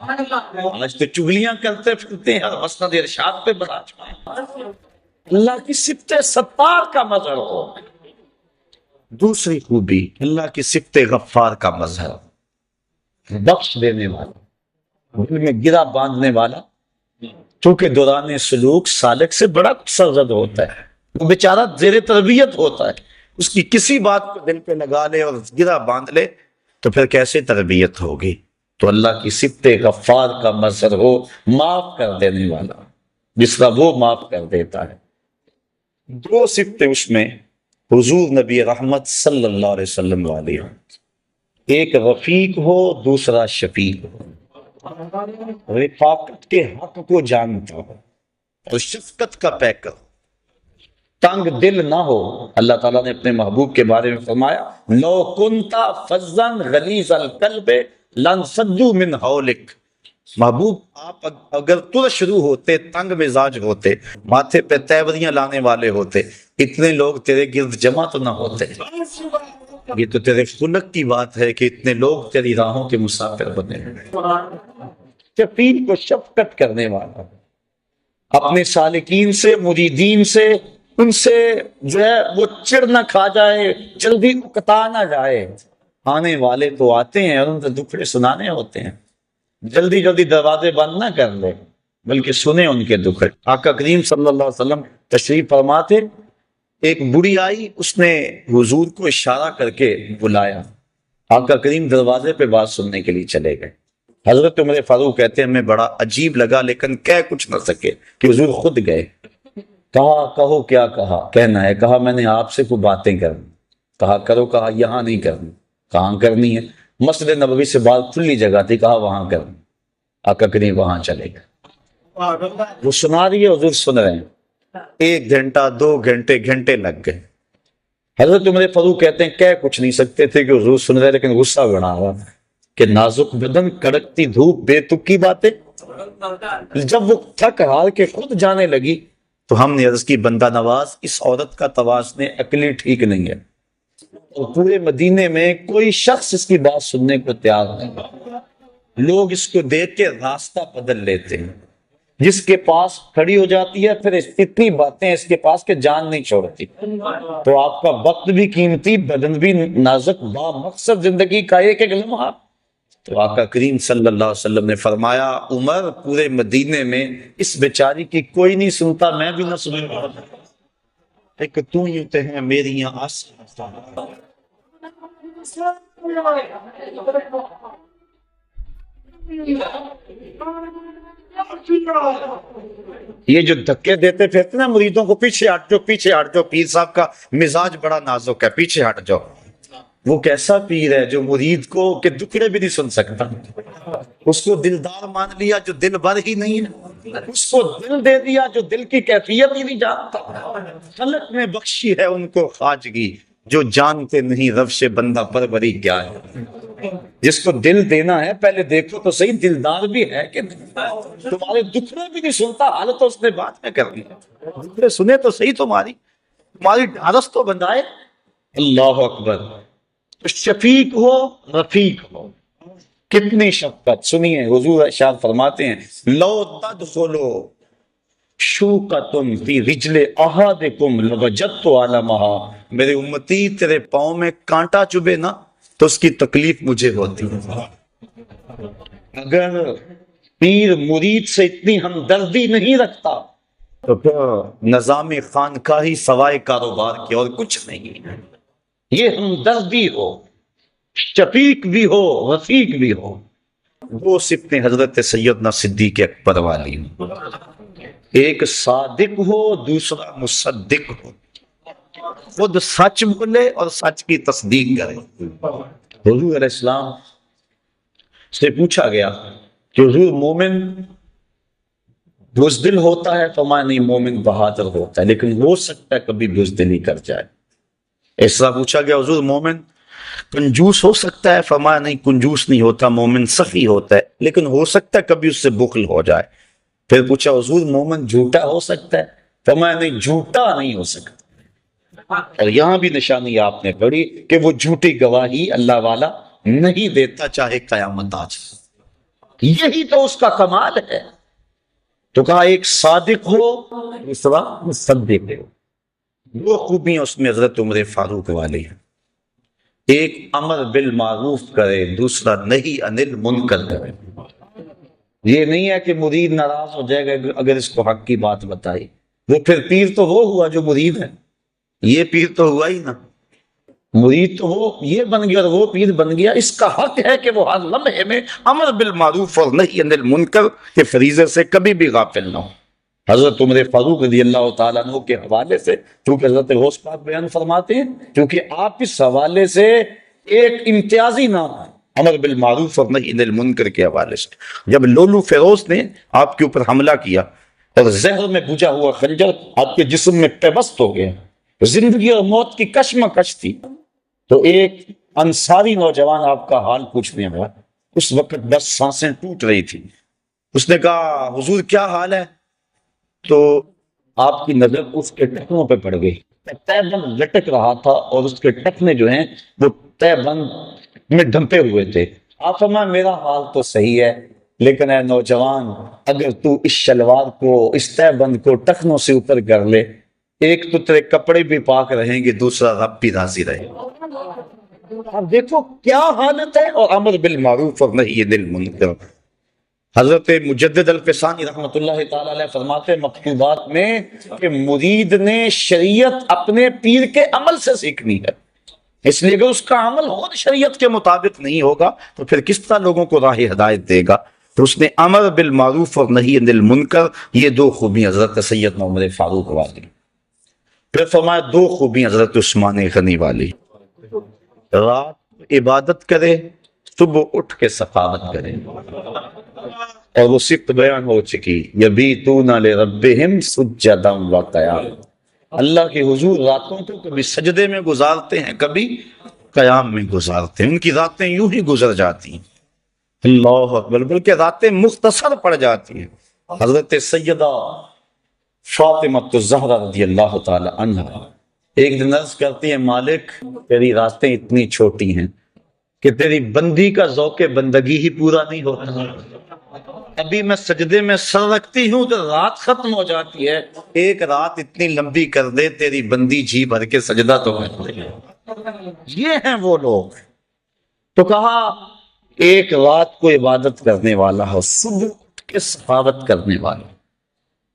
آج تو چغلیاں کرتے پھرتے ہیں اور مسند ارشاد پہ براجمان۔ اللہ کی صفت ستار کا مظہر ہو۔ دوسری خوبی اللہ کی صفت غفار کا مظہر، بخش دینے والا، دل میں گرا باندھنے والا۔ چونکہ دوران سلوک سالک سے بڑا سرزد ہوتا ہے، وہ بیچارہ زیر تربیت ہوتا ہے، اس کی کسی بات کو دل پہ لگا لے اور گرا باندھ لے تو پھر کیسے تربیت ہوگی؟ تو اللہ کی صفت غفار کا مظہر ہو، معاف کر دینے والا، جس کا وہ معاف کر دیتا ہے۔ دو صفتیں اس میں حضور نبی رحمت صلی اللہ علیہ وسلم والی ہوں، ایک رفیق ہو، دوسرا شفیق ہو، رفاقت کے حق کو جانتا ہو اور شفقت کا پیکر، تنگ دل نہ ہو۔ اللہ تعالیٰ نے اپنے محبوب کے بارے میں فرمایا لو کنتا فظا غلیظ القلب لانفضوا من حولک۔ محبوب آپ اگر ترش روح ہوتے، تنگ مزاج ہوتے، ماتھے پہ تیوریاں لانے والے ہوتے، اتنے لوگ تیرے گرد جمع تو نہ ہوتے۔ یہ تو تیرے خلق کی بات ہے کہ اتنے لوگ تیری راہوں کے مسافر بنے۔ شفیق کو شفقت کرنے والا، اپنے سالکین سے، مریدین سے، ان سے جو ہے وہ چڑ نہ کھا جائے، جلدی اکتا نہ جائے۔ آنے والے تو آتے ہیں اور ان سے دکھڑے سنانے ہوتے ہیں، جلدی جلدی دروازے بند نہ کر لے بلکہ سنیں ان کے دکھڑے۔ آقا کریم صلی اللہ علیہ وسلم تشریف فرما تھے، ایک بڑی آئی، اس نے حضور کو اشارہ کر کے بلایا۔ آقا کریم دروازے پہ بات سننے کے لیے چلے گئے۔ حضرت عمر فاروق کہتے ہیں ہمیں بڑا عجیب لگا لیکن کہہ کچھ نہ سکے کہ حضور خود گئے۔ کہا کہو کیا کہا؟ کہنا ہے، کہا میں نے آپ سے کوئی باتیں کرنی۔ کہا کرو، کہا یہاں نہیں کرنی۔ کہاں کرنی ہے؟ مسجد نبوی سے بات کھلی جگہ تھی، کہا وہاں کرنی۔ آقا کریم وہاں چلے گئے، وہ سنا رہی ہے، حضور سن رہے ہیں۔ 1 گھنٹہ 2 گھنٹے گھنٹے لگ گئے۔ حضرت عمر فاروق کہتے ہیں کہہ کچھ نہیں سکتے تھے کہ حضور سن رہے، لیکن غصہ بڑھا ہوا کہ نازک بدن، کڑکتی دھوپ، بے تکی باتیں۔ جب وہ تھک ہار کے خود جانے لگی تو ہم نے عرض کی بندہ نواز اس عورت کا توازن عقلی ٹھیک نہیں ہے، اور پورے مدینے میں کوئی شخص اس کی بات سننے کو تیار نہیں۔ لوگ اس کو دیکھ کے راستہ بدل لیتے ہیں، جس کے پاس کھڑی ہو جاتی ہے پھر اتنی باتیں اس کے پاس کہ جان نہیں چھوڑتی۔ تو آپ کا وقت بھی قیمتی، بدن بھی نازک، با مقصد زندگی کا ایک ایک لمحہ۔ تو آقا کریم صلی اللہ علیہ وسلم نے فرمایا عمر پورے مدینے میں اس بیچاری کی کوئی نہیں سنتا، میں بھی نہ سنوں گا، ایک تو یوں تے ہیں میری یہاں آس۔ یہ جو دھکے دیتے پھرتے نا مریدوں کو، پیچھے ہٹ جاؤ پیچھے ہٹ جاؤ، پیر صاحب کا مزاج بڑا نازک ہے، پیچھے ہٹ جاؤ۔ وہ کیسا پیر ہے جو مرید کو کہ دکھڑے بھی نہیں سن سکتا، اس کو دلدار مان لیا جو دل بھر ہی نہیں ہے، اس کو دل دے دیا جو دل کی کیفیت ہی نہیں جانتا۔ خلق میں بخشی ہے ان کو خواجگی جو جانتے نہیں روش بندہ پروری کیا ہے۔ جس کو دل دینا ہے پہلے دیکھو تو صحیح دلدار بھی ہے کہ نہیں۔ تمہارے دکھ میں بھی نہیں سنتا، حالت تو اس نے بات میں کرنی ہے، دکھ میں سنے تو صحیح، تمہاری ڈھارس تو بندائے۔ اللہ اکبر۔ تو شفیق ہو، رفیق ہو، کتنی شفقت۔ سنیے حضور ارشاد فرماتے ہیں لو تدخلوا شوکۃ فی رجل احدکم لوجدت علمها، میرے امتی تیرے پاؤں میں کانٹا چبھے نا تو اس کی تکلیف مجھے ہوتی ہے۔ اگر پیر مرید سے اتنی ہمدردی نہیں رکھتا تو پھر نظام خانقاہی سوائے کاروبار کے اور کچھ نہیں ہے۔ یہ ہمدردی ہو، شفیق بھی ہو، رفیق بھی ہو، وہ صفتیں حضرت سیدنا صدیق اکبر والی ہوں۔ ایک صادق ہو، دوسرا مصدق ہو، خود سچ بولے اور سچ کی تصدیق کرے۔ حضور علیہ السلام سے پوچھا گیا کہ حضور مومن بزدل ہوتا ہے؟ فرمایا نہیں، مومن بہادر ہوتا ہے، لیکن ہو سکتا ہے کبھی بزدلی کر جائے۔ ایسا پوچھا گیا حضور مومن کنجوس ہو سکتا ہے؟ فرمایا نہیں، کنجوس نہیں ہوتا، مومن سخی ہوتا ہے، لیکن ہو سکتا ہے کبھی اس سے بخل ہو جائے۔ پھر پوچھا حضور مومن جھوٹا ہو سکتا ہے؟ فرمایا نہیں، جھوٹا نہیں ہو سکتا۔ اور یہاں بھی نشانی آپ نے پڑھی کہ وہ جھوٹی گواہی اللہ والا نہیں دیتا چاہے قیامت آ جائے، یہی تو اس کا کمال ہے۔ تو کہا ایک صادق ہو، دوسرا مصدق ہو، وہ خوبیاں اس میں حضرت عمر فاروق والی ہیں۔ ایک امر بالمعروف کرے، دوسرا نہیں انل منکر کرے۔ یہ نہیں ہے کہ مرید ناراض ہو جائے گا اگر اس کو حق کی بات بتائی، وہ پھر پیر تو وہ ہوا جو مرید ہے، یہ پیر تو ہوا ہی نا، مرید تو وہ یہ بن گیا اور وہ پیر بن گیا۔ اس کا حق ہے کہ وہ ہر لمحے میں امر بالمعروف اور نہی عن المنکر کے فریضے سے کبھی بھی غافل نہ ہو۔ حضرت عمر فاروق رضی اللہ تعالیٰ عنہ کے حوالے سے، چونکہ حضرت غوث پاک بیان فرماتے ہیں، کیونکہ آپ اس حوالے سے ایک امتیازی نام ہے امر بالمعروف اور نہی عن المنکر کے حوالے سے۔ جب لولو فیروز نے آپ کے اوپر حملہ کیا اور زہر میں بجھا ہوا خنجر آپ کے جسم میں پیوست ہو گیا، زندگی اور موت کی کشمکش تھی، تو ایک انصاری نوجوان آپ کا حال پوچھنے آیا۔ اس وقت بس سانسیں ٹوٹ رہی تھی۔ اس نے کہا حضور کیا حال ہے؟ تو آپ کی نظر اس کے ٹخنوں پہ پڑ گئی، تہ بند لٹک رہا تھا اور اس کے ٹخنے جو ہیں وہ تہ بند میں ڈھمپے ہوئے تھے۔ آپ فرمائیں میرا حال تو صحیح ہے، لیکن اے نوجوان اگر تو اس شلوار کو، اس تہ بند کو ٹخنوں سے اوپر کر لے، ایک تو تیرے کپڑے بھی پاک رہیں گے، دوسرا رب بھی راضی رہے۔ اب دیکھو کیا حالت ہے، اور امر بالمعروف اور نہی عن المنکر۔ حضرت مجدد الفسانی رحمۃ اللہ تعالی علیہ فرماتے ہیں مکتوبات میں کہ مرید نے شریعت اپنے پیر کے عمل سے سیکھنی ہے، اس لیے اگر اس کا عمل خود شریعت کے مطابق نہیں ہوگا تو پھر کس طرح لوگوں کو راہ ہدایت دے گا؟ تو اس نے امر بالمعروف اور نہی عن المنکر، یہ دو خوبیاں حضرت سیدنا عمر فاروق والی۔ پھر فرمایا دو خوبیاں حضرت عثمان غنی والی، رات عبادت کرے، صبح اٹھ کے سخاوت کرے، اور وہ صفت بیان ہو چکی، یبیتون لربہم سجدا وقیاما، اللہ کے حضور راتوں کو کبھی سجدے میں گزارتے ہیں، کبھی قیام میں گزارتے ہیں، ان کی راتیں یوں ہی گزر جاتی ہیں۔ اللہ اکبر، بلکہ راتیں مختصر پڑ جاتی ہیں۔ حضرت سیدہ فاطمہ الزہرا رضی اللہ تعالی عنہ ایک دن عرض کرتی ہیں مالک تیری راتیں اتنی چھوٹی ہیں کہ تیری بندی کا ذوق بندگی ہی پورا نہیں ہوتا، ابھی میں سجدے میں سر رکھتی ہوں تو رات ختم ہو جاتی ہے، ایک رات اتنی لمبی کر دے تیری بندی جی بھر کے سجدہ تو کر دے۔ یہ ہیں وہ لوگ۔ تو کہا ایک رات کو عبادت کرنے والا ہو، صبح اٹھ کے سخاوت کرنے والا۔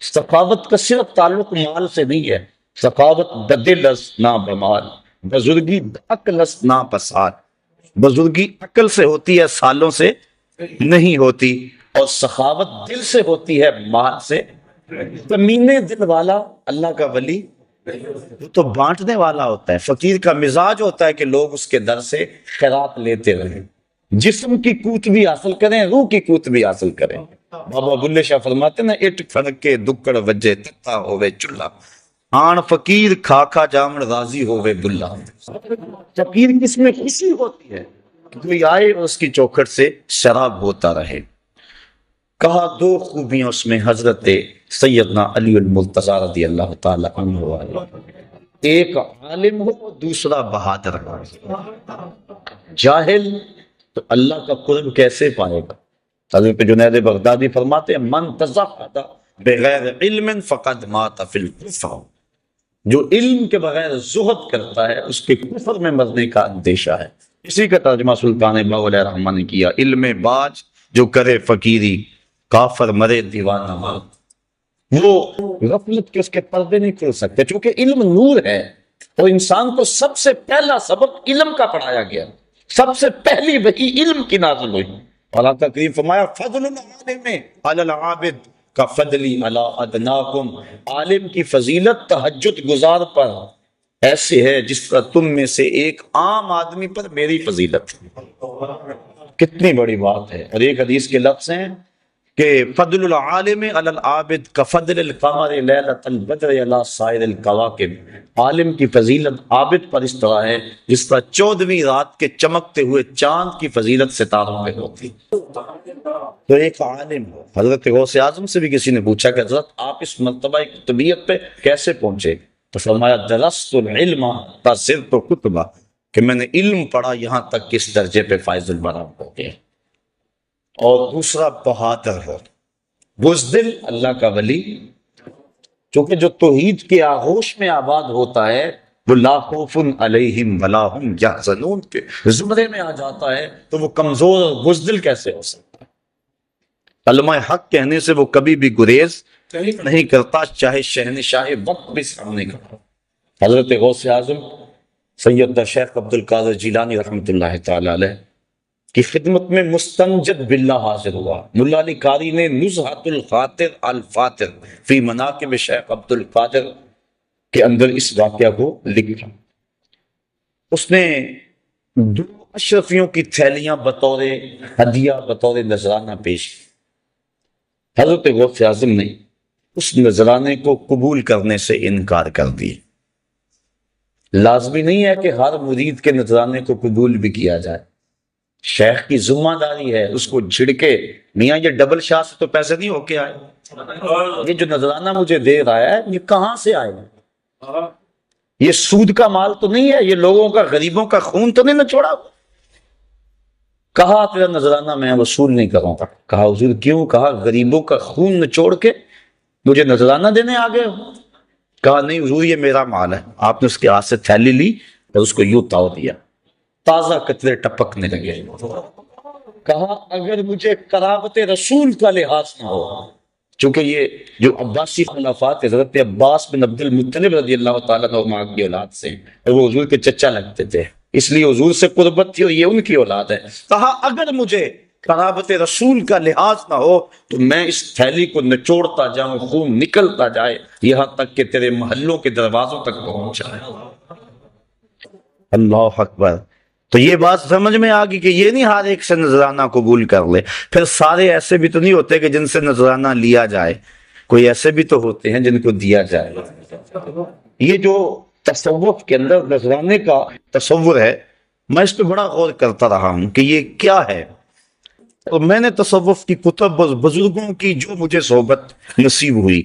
سخاوت کا صرف تعلق مال سے نہیں ہے، سخاوت بدل است نہ بمال، بزرگی عقل است نہ بسال، بزرگی عقل سے ہوتی ہے، سالوں سے نہیں ہوتی، اور سخاوت دل سے ہوتی ہے، مال سے۔ کمینے دل والا اللہ کا ولی وہ تو بانٹنے والا ہوتا ہے، فقیر کا مزاج ہوتا ہے کہ لوگ اس کے در سے خیرات لیتے رہیں، جسم کی قوت بھی حاصل کریں، روح کی قوت بھی حاصل کریں۔ بابا بلے شاہ فرماتے ہیں نا، اٹ کھڑک کے دکڑ وجے تتا ہوئے چلا، آن فقیر کھا کھا جامن راضی ہوئے بلا۔ فقیر کس میں خوشی ہوتی ہے؟ کوئی آئے اور اس کی چوکھٹ سے شراب ہوتا رہے۔ کہا دو خوبیاں اس میں حضرت سیدنا علی المرتضیٰ رضی اللہ تعالی عنہ والے، ایک عالم ہو دوسرا بہادر ہو۔ جاہل تو اللہ کا قرب کیسے پائے گا؟ حضرت جنید بغدادی فرماتے ہیں من تزہد بغیر علم فقد مات فی الکفر، جو علم کے بغیر زہد کرتا ہے اس کے کفر میں مرنے کا اندیشہ ہے۔ اسی کا ترجمہ سلطان باہو علیہ الرحمہ نے کیا، علم باج جو کرے فقیری کافر مرے دیوانہ مرد۔ وہ غفلت کے اس کے پردے نہیں کھل سکتے، چونکہ علم نور ہے اور انسان کو سب سے پہلا سبق علم کا پڑھایا گیا، سب سے پہلی وحی علم کی نازل ہوئی۔ اللہ کا کریم فرمایا فضل العالم علی العابد کا فضلی علی ادناکم، عالم کی فضیلت تہجد گزار پر ایسے ہے جس طرح تم میں سے ایک عام آدمی پر میری فضیلت۔ کتنی بڑی بات ہے۔ اور ایک حدیث کے لفظ ہیں کہ فضل العالم علی العابد کفضل القمر لیلۃ البدر علی سائر الکواکب، عالم کی فضیلت عابد پر اس طرح ہے جس طرح 14ویں رات کے چمکتے ہوئے چاند کی فضیلت ستاروں پہ ہوتی۔ تو ایک عالم ہو۔ حضرت غوث اعظم سے بھی کسی نے پوچھا کہ حضرت آپ اس مرتبہ قطبیت پہ کیسے پہنچے؟ تو فرمایا درست العلم فصرت کتبہ، کہ میں نے علم پڑھا یہاں تک کہ اس درجے پہ فائز البرام ہو گیا۔ اور دوسرا بہادر ہو، بزدل اللہ کا ولی، چونکہ جو توحید کے آغوش میں آباد ہوتا ہے وہ لا خوف علیہم ولا ہم یحزنون کے زمرے میں آ جاتا ہے، تو وہ کمزور اور بزدل کیسے ہو سکتا ہے؟ کلمہ حق کہنے سے وہ کبھی بھی گریز نہیں کرتا، چاہے شہنشاہ وقت بھی سامنے کرتا۔ حضرت غوث اعظم سید شیخ عبد القادر جیلانی رحمۃ اللہ تعالی علیہ کی خدمت میں مستنجد باللہ حاضر ہوا۔ ملا علی قاری نے نزہۃ الخاطر الفاتر فی مناقب شیخ عبد القادر کے اندر اس واقعہ کو لکھا۔ اس نے 2 اشرفیوں کی تھیلیاں بطور ہدیہ بطور نذرانہ پیش کی۔ حضرت غوث اعظم نے اس نذرانے کو قبول کرنے سے انکار کر دیا۔ لازمی نہیں ہے کہ ہر مرید کے نذرانے کو قبول بھی کیا جائے، شیخ کی ذمہ داری ہے اس کو جھڑکے، میاں یہ ڈبل شاہ سے تو پیسے نہیں ہو کے آئے، یہ جو نذرانہ مجھے دے رہا ہے یہ کہاں سے آئے، یہ سود کا مال تو نہیں ہے، یہ لوگوں کا غریبوں کا خون تو نہیں نہ چھوڑا۔ کہا تیرا نذرانہ میں وصول نہیں کروں گا۔ کہا حضور کیوں؟ کہا غریبوں کا خون نچوڑ کے مجھے نذرانہ دینے آ گئے ہو؟ کہا نہیں حضور یہ میرا مال ہے۔ آپ نے اس کے ہاتھ سے تھیلی لی اور اس کو یوں تاؤ دیا، تازہ قطرے ٹپکنے لگے۔ کہا اگر مجھے قرابت رسول کا لحاظ نہ ہو، چونکہ یہ جو عباسی خلافات حضرت عباس بن عبد المطلب رضی اللہ تعالیٰ عنہ کی اولاد سے، وہ حضور کے چچا لگتے تھے، اس لیے حضور سے قربت تھی اور یہ ان کی اولاد ہے۔ کہا اگر مجھے قرابت رسول کا لحاظ نہ ہو تو میں اس تھیلی کو نچوڑتا جاؤں، خون نکلتا جائے یہاں تک کہ تیرے محلوں کے دروازوں تک پہنچ جائے۔ اللہ اکبر۔ تو یہ بات سمجھ میں آ گئی کہ یہ نہیں ہر ایک سے نذرانہ قبول کر لے۔ پھر سارے ایسے بھی تو نہیں ہوتے کہ جن سے نذرانہ لیا جائے، کوئی ایسے بھی تو ہوتے ہیں جن کو دیا جائے۔ یہ جو تصوف کے اندر نذرانے کا تصور ہے، میں اس پہ بڑا غور کرتا رہا ہوں کہ یہ کیا ہے، اور میں نے تصوف کی کتب اور بزرگوں کی جو مجھے صحبت نصیب ہوئی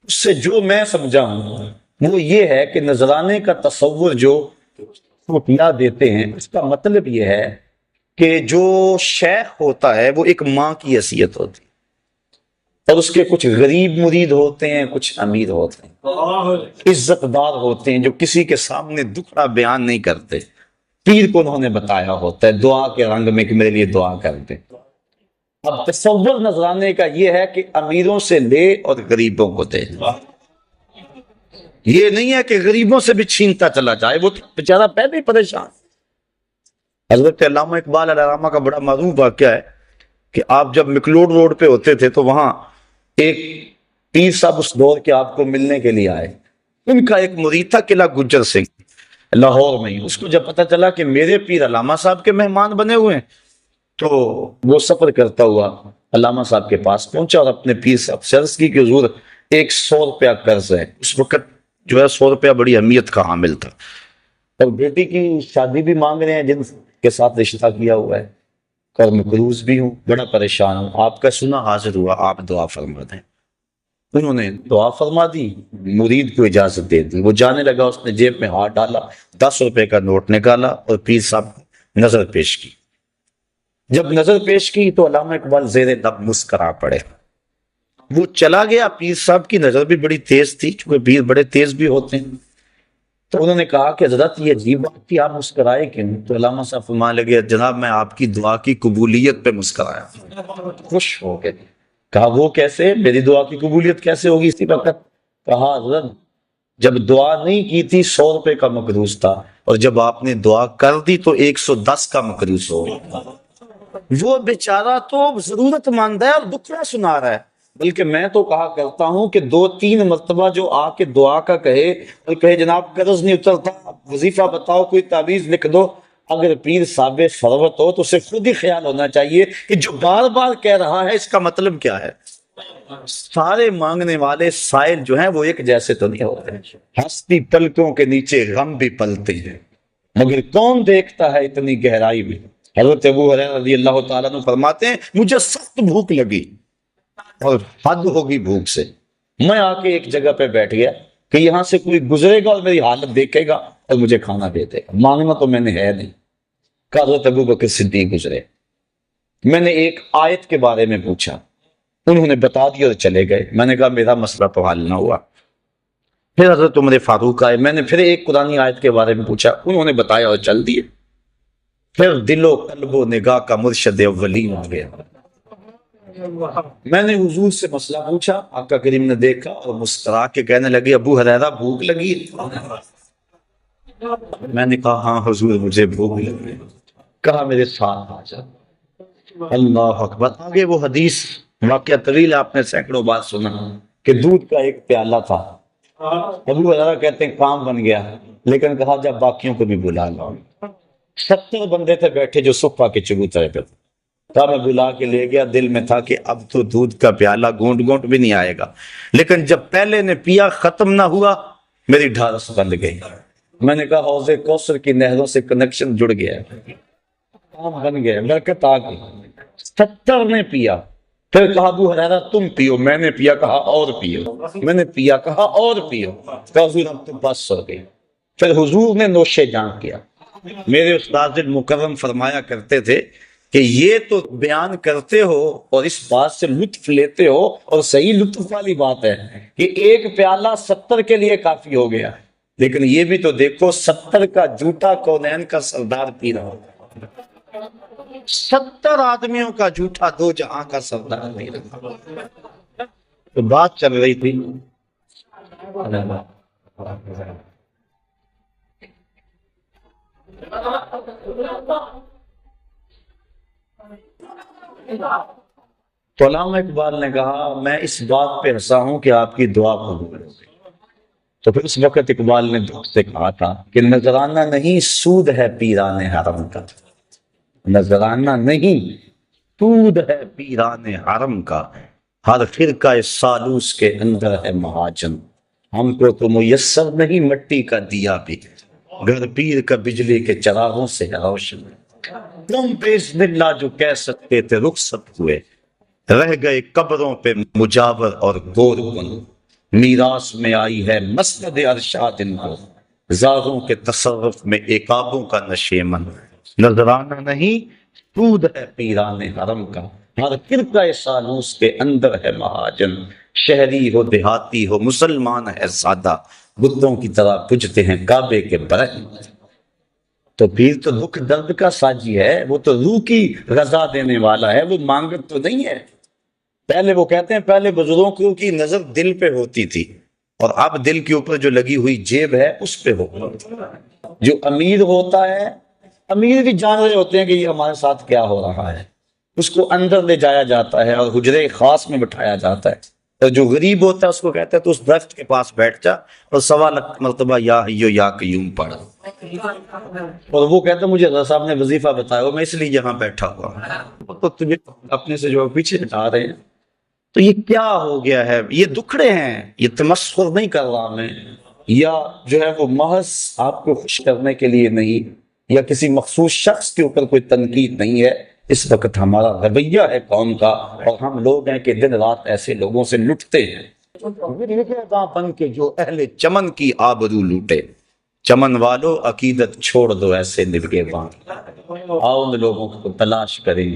اس سے جو میں سمجھا ہوں وہ یہ ہے کہ نذرانے کا تصور جو کیا دیتے ہیں اس کا مطلب یہ ہے کہ جو شیخ ہوتا ہے وہ ایک ماں کی حیثیت ہوتی ہے، اور اس کے کچھ غریب مرید ہوتے ہیں، کچھ امیر ہوتے ہیں، عزت دار ہوتے ہیں جو کسی کے سامنے دکھڑا بیان نہیں کرتے، پیر کو انہوں نے بتایا ہوتا ہے دعا کے رنگ میں کہ میرے لیے دعا کر دیں۔ اب تصور نذرانے کا یہ ہے کہ امیروں سے لے اور غریبوں کو دے، یہ نہیں ہے کہ غریبوں سے بھی چھینتا چلا جائے، وہ بیچارہ پہلے ہی پریشان۔ حضرت علامہ اقبال علیہ الرحمہ کا بڑا معروف واقعہ ہے کہ آپ جب مکلوڈ روڈ پہ ہوتے تھے تو وہاں ایک پیر صاحب اس دور کے آپ کو ملنے کے لیے آئے۔ ان کا ایک مرید تھا قلعہ گجر سنگھ لاہور میں ہی۔ اس کو جب پتہ چلا کہ میرے پیر علامہ صاحب کے مہمان بنے ہوئے ہیں تو وہ سفر کرتا ہوا علامہ صاحب کے پاس پہنچا اور اپنے پیر صاحب سے عرض کی کہ حضور 100 روپیہ قرض ہے۔ اس وقت جو ہے 100 روپیہ بڑی اہمیت کا حامل تھا، اور بیٹی کی شادی بھی مانگ رہے ہیں، کے ساتھ رشتہ کیا ہوا ہے اور مقروض بھی ہوں، بڑا پریشان ہوں، آپ کا سنا حاضر ہوا، آپ دعا فرما دیں۔ انہوں نے دعا فرما دی، مرید کو اجازت دے دی، وہ جانے لگا، اس نے جیب میں ہاتھ ڈالا، 10 روپے کا نوٹ نکالا اور پیر صاحب کو نظر پیش کی۔ جب نظر پیش کی تو علامہ اقبال زیر لب مسکرا پڑے۔ وہ چلا گیا، پیر صاحب کی نظر بھی بڑی تیز تھی، چونکہ پیر بڑے تیز بھی ہوتے ہیں، تو انہوں نے کہا کہ حضرت یہ عجیب بات تھی، آپ مسکرائے کیوں؟ تو علامہ صاحب فرمانے لگے جناب میں آپ کی دعا کی قبولیت پہ مسکرایا، خوش ہو گئے۔ کہا وہ کیسے؟ میری دعا کی قبولیت کیسے ہوگی اسی وقت؟ کہا حضرت جب دعا نہیں کی تھی 100 روپے کا مقروض تھا، اور جب آپ نے دعا کر دی تو 110 کا مقروض ہو گیا۔ وہ بیچارہ تو ضرورت مند ہے اور دکھڑا سنا رہا ہے، بلکہ میں تو کہا کرتا ہوں کہ 2-3 مرتبہ جو آ کے دعا کا کہے اور کہے جناب قرض نہیں اترتا، وظیفہ بتاؤ، کوئی تعویذ لکھ دو، اگر پیر صاحب فروت ہو تو اسے خود ہی خیال ہونا چاہیے کہ جو بار بار کہہ رہا ہے اس کا مطلب کیا ہے۔ سارے مانگنے والے سائل جو ہیں وہ ایک جیسے تو نہیں ہوتے، ہستی پلکوں کے نیچے غم بھی پلتے ہیں، مگر کون دیکھتا ہے اتنی گہرائی میں۔ حضرت ابو ہریرہ رضی اللہ تعالیٰ عنہ فرماتے ہیں مجھے سخت بھوک لگی اور حد ہوگی بھوک سے، میں آ کے ایک جگہ پہ بیٹھ گیا کہ یہاں سے کوئی گزرے گا اور میری حالت دیکھے گا اور مجھے کھانا دے دے گا، مانگنا تو میں نے ہے نہیں۔ کہ حضرت ابو بکر صدیق گزرے، میں نے ایک آیت کے بارے میں پوچھا، انہوں نے بتا دیا اور چلے گئے، میں نے کہا میرا مسئلہ تو حل نہ ہوا۔ پھر حضرت عمر فاروق آئے، میں نے پھر ایک قرآنی آیت کے بارے میں پوچھا، انہوں نے بتایا اور چل دیے۔ پھر دل و قلب و نگاہ کا مرشد اولین آ گیا، میں نے حضور سے مسئلہ پوچھا، آقا کریم نے دیکھا اور مسکرا کے کہنے لگے ابو ہریرہ بھوک لگی؟ میں نے کہا ہاں حضور مجھے بھوک لگی۔ کہا میرے ساتھ آ جا۔ اللہ اکبر۔ آگے وہ حدیث واقعہ طویل آپ نے سینکڑوں بار سنا کہ دودھ کا ایک پیالہ تھا، ابو ہریرہ کہتے ہیں کام بن گیا، لیکن کہا جب باقیوں کو بھی بلا لاؤ۔ 70 بندے تھے بیٹھے جو صفہ کے چبوترے پہ تھے، کہا میں بلا کے لے گیا، دل میں تھا کہ اب تو دودھ کا پیالہ گونٹ گونٹ بھی نہیں آئے گا، لیکن جب پہلے نے پیا ختم نہ ہوا میری ڈھارس بند گئی۔ میں نے کہا حوض کوثر کی نہروں سے کنیکشن جڑ گیا ہے، کام بن گیا، برکت آ گئی۔ 70 نے پیا، پھر کہا ابو ہریرہ تم پیو، میں نے پیا، کہا اور پیو، میں نے پیا، کہا اور پیو، کہا حضور اب تو بس ہو گئی۔ پھر حضور نے نوش جان کیا۔ میرے استاد مکرم فرمایا کرتے تھے کہ یہ تو بیان کرتے ہو اور اس بات سے لطف لیتے ہو، اور صحیح لطف والی بات ہے کہ ایک پیالہ 70 کے لیے کافی ہو گیا، لیکن یہ بھی تو دیکھو 70 کا جھوٹا کونین کا سردار پی رہا ہو، 70 آدمیوں کا جھوٹا 2 جہاں کا سردار پی رہا۔ تو بات چل رہی تھی تو علامہ اقبال نے کہا میں اس بات پہ ہنسا ہوں کہ آپ کی دعا قبول ہو گئی۔ تو پھر اس وقت اقبال نے دوست سے کہا تھا کہ نذرانہ نہیں سود ہے پیران حرم کا، نذرانہ نہیں سود ہے پیران حرم کا، ہر فرقہ سالوس کے اندر ہے مہاجن، ہم کو تو میسر نہیں مٹی کا دیا بھی، گھر پیر کا بجلی کے چراغوں سے ہے روشن، تم باذن اللہ جو کہہ سکتے تھے رخصت ہوئے، رہ گئے قبروں پہ مجاور اور گور کن، میراث میں آئی ہے مسند ارشاد ان کو، زادوں کے تصرف میں عقابوں کا نشیمن، نذرانہ نہیں سود ہے پیران حرم کا، ہر فرقہ سالوس کے اندر ہے مہاجن، شہری ہو دیہاتی ہو مسلمان ہے سادہ، بتوں کی طرح پوجتے ہیں کعبے کے برہم۔ تو پیر تو دکھ درد کا ساجی ہے، وہ تو روح کی غذا دینے والا ہے، وہ مانگت تو نہیں ہے۔ پہلے وہ کہتے ہیں پہلے بزرگوں کی نظر دل پہ ہوتی تھی، اور اب دل کے اوپر جو لگی ہوئی جیب ہے اس پہ ہوتی ہے۔ جو امیر ہوتا ہے، امیر بھی جان رہے ہوتے ہیں کہ یہ ہمارے ساتھ کیا ہو رہا ہے، اس کو اندر لے جایا جاتا ہے اور حجرے خاص میں بٹھایا جاتا ہے، اور جو غریب ہوتا ہے اس کو کہتا ہے تو اس درخت کے پاس بیٹھ جا اور 1.25 مرتبہ یا حیو یا قیوم پڑھ، اور وہ کہتا ہے مجھے رضا صاحب نے وظیفہ بتایا میں اس لیے یہاں بیٹھا ہوا ہوں، تو تجھے اپنے سے جو پیچھے ہٹا رہے ہیں۔ تو یہ کیا ہو گیا ہے؟ یہ دکھڑے ہیں، یہ تمسخر نہیں کر رہا میں، یا جو ہے وہ محض آپ کو خوش کرنے کے لیے نہیں، یا کسی مخصوص شخص کے اوپر کوئی تنقید نہیں ہے، اس وقت ہمارا رویہ ہے قوم کا، اور ہم لوگ ہیں کہ دن رات ایسے لوگوں سے لٹتے ہیں بن کے جو اہل چمن کی آبرو لوٹے، چمن والو عقیدت چھوڑ دو ایسے نبگے بان، آؤ ان لوگوں کو تلاش کریں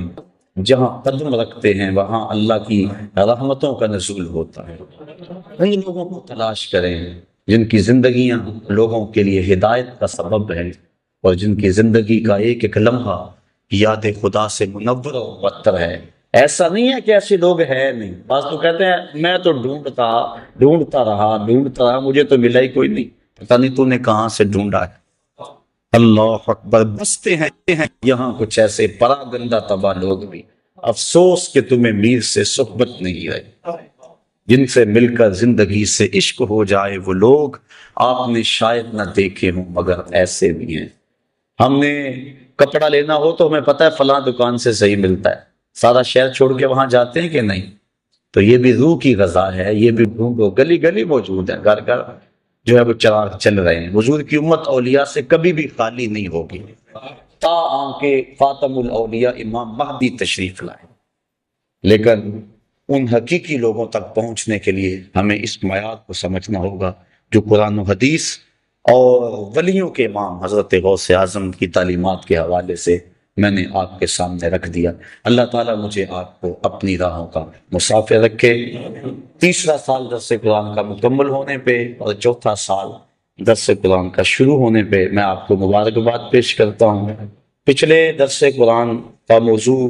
جہاں قدم رکھتے ہیں وہاں اللہ کی رحمتوں کا نزول ہوتا ہے، ان لوگوں کو تلاش کریں جن کی زندگیاں لوگوں کے لیے ہدایت کا سبب ہے، اور جن کی زندگی کا ایک ایک لمحہ یاد خدا سے منور و معطر ہے۔ ایسا نہیں ہے کہ ایسے لوگ ہیں نہیں، بعض تو کہتے ہیں میں تو ڈھونڈتا رہا مجھے تو ملا ہی کوئی نہیں، پتہ نہیں تو نے کہاں سے ڈھونڈا ہے۔ اللہ اکبر، بستے ہیں یہاں کچھ ایسے پراگندہ تباہ لوگ بھی، افسوس کہ تمہیں میر سے صحبت نہیں رہی، جن سے مل کر زندگی سے عشق ہو جائے وہ لوگ آپ نے شاید نہ دیکھے ہوں مگر ایسے بھی ہیں۔ ہم نے کپڑا لینا ہو تو ہمیں پتہ ہے فلاں دکان سے صحیح ملتا ہے، سارا شہر چھوڑ کے وہاں جاتے ہیں کہ نہیں؟ تو یہ بھی روح کی غذا ہے، یہ بھی ڈھونڈو، گلی گلی موجود ہے، گھر گھر جو ہے وہ چراغ چل رہے ہیں۔ حضور کی امت اولیاء سے کبھی بھی خالی نہیں ہوگی، تا آنکہ خاتم الاولیاء امام مہدی تشریف لائے، لیکن ان حقیقی لوگوں تک پہنچنے کے لیے ہمیں اس معیار کو سمجھنا ہوگا جو قرآن و حدیث اور ولیوں کے امام حضرت غوث اعظم کی تعلیمات کے حوالے سے میں نے آپ کے سامنے رکھ دیا۔ اللہ تعالیٰ مجھے آپ کو اپنی راہوں کا مسافر رکھے۔ تیسرا سال درس قرآن کا مکمل ہونے پہ اور چوتھا سال درس قرآن کا شروع ہونے پہ میں آپ کو مبارکباد پیش کرتا ہوں۔ پچھلے درس قرآن کا موضوع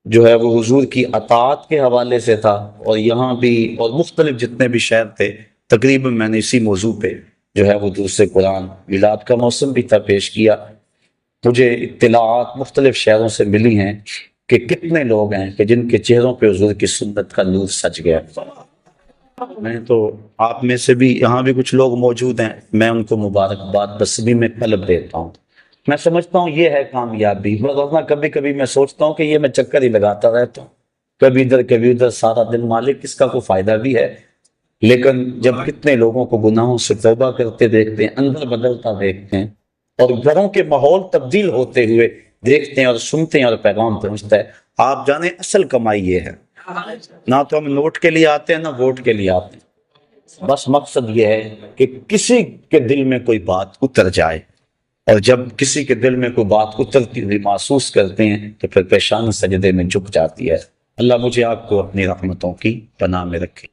جو ہے وہ حضور کی اطاعت کے حوالے سے تھا، اور یہاں بھی اور مختلف جتنے بھی شہر تھے تقریباً میں نے اسی موضوع پہ جو ہے وہ درس قرآن میلاد کا موسم بھی تھا پیش کیا۔ مجھے اطلاعات مختلف شہروں سے ملی ہیں کہ کتنے لوگ ہیں کہ جن کے چہروں پہ حضور کی سنت کا نور سج گیا۔ میں تو آپ میں سے بھی یہاں بھی کچھ لوگ موجود ہیں، میں ان کو مبارکباد بسمی میں قلب دیتا ہوں۔ میں سمجھتا ہوں یہ ہے کامیابی، ورنہ کبھی کبھی میں سوچتا ہوں کہ یہ میں چکر ہی لگاتا رہتا ہوں، کبھی ادھر کبھی ادھر، سارا دن مالک اس کا کوئی فائدہ بھی ہے، لیکن جب کتنے لوگوں کو گناہوں سے توبہ کرتے دیکھتے ہیں، اندر بدلتا دیکھتے ہیں، اور گھروں کے ماحول تبدیل ہوتے ہوئے دیکھتے ہیں اور سنتے ہیں اور پیغام پہنچتا ہے، آپ جانیں اصل کمائی یہ ہے۔ نہ تو ہم نوٹ کے لیے آتے ہیں نہ ووٹ کے لیے آتے ہیں، بس مقصد یہ ہے کہ کسی کے دل میں کوئی بات اتر جائے، اور جب کسی کے دل میں کوئی بات اترتی ہوئی محسوس کرتے ہیں تو پھر پیشان سجدے میں جھک جاتی ہے۔ اللہ مجھے آپ کو اپنی رحمتوں کی پناہ میں رکھے۔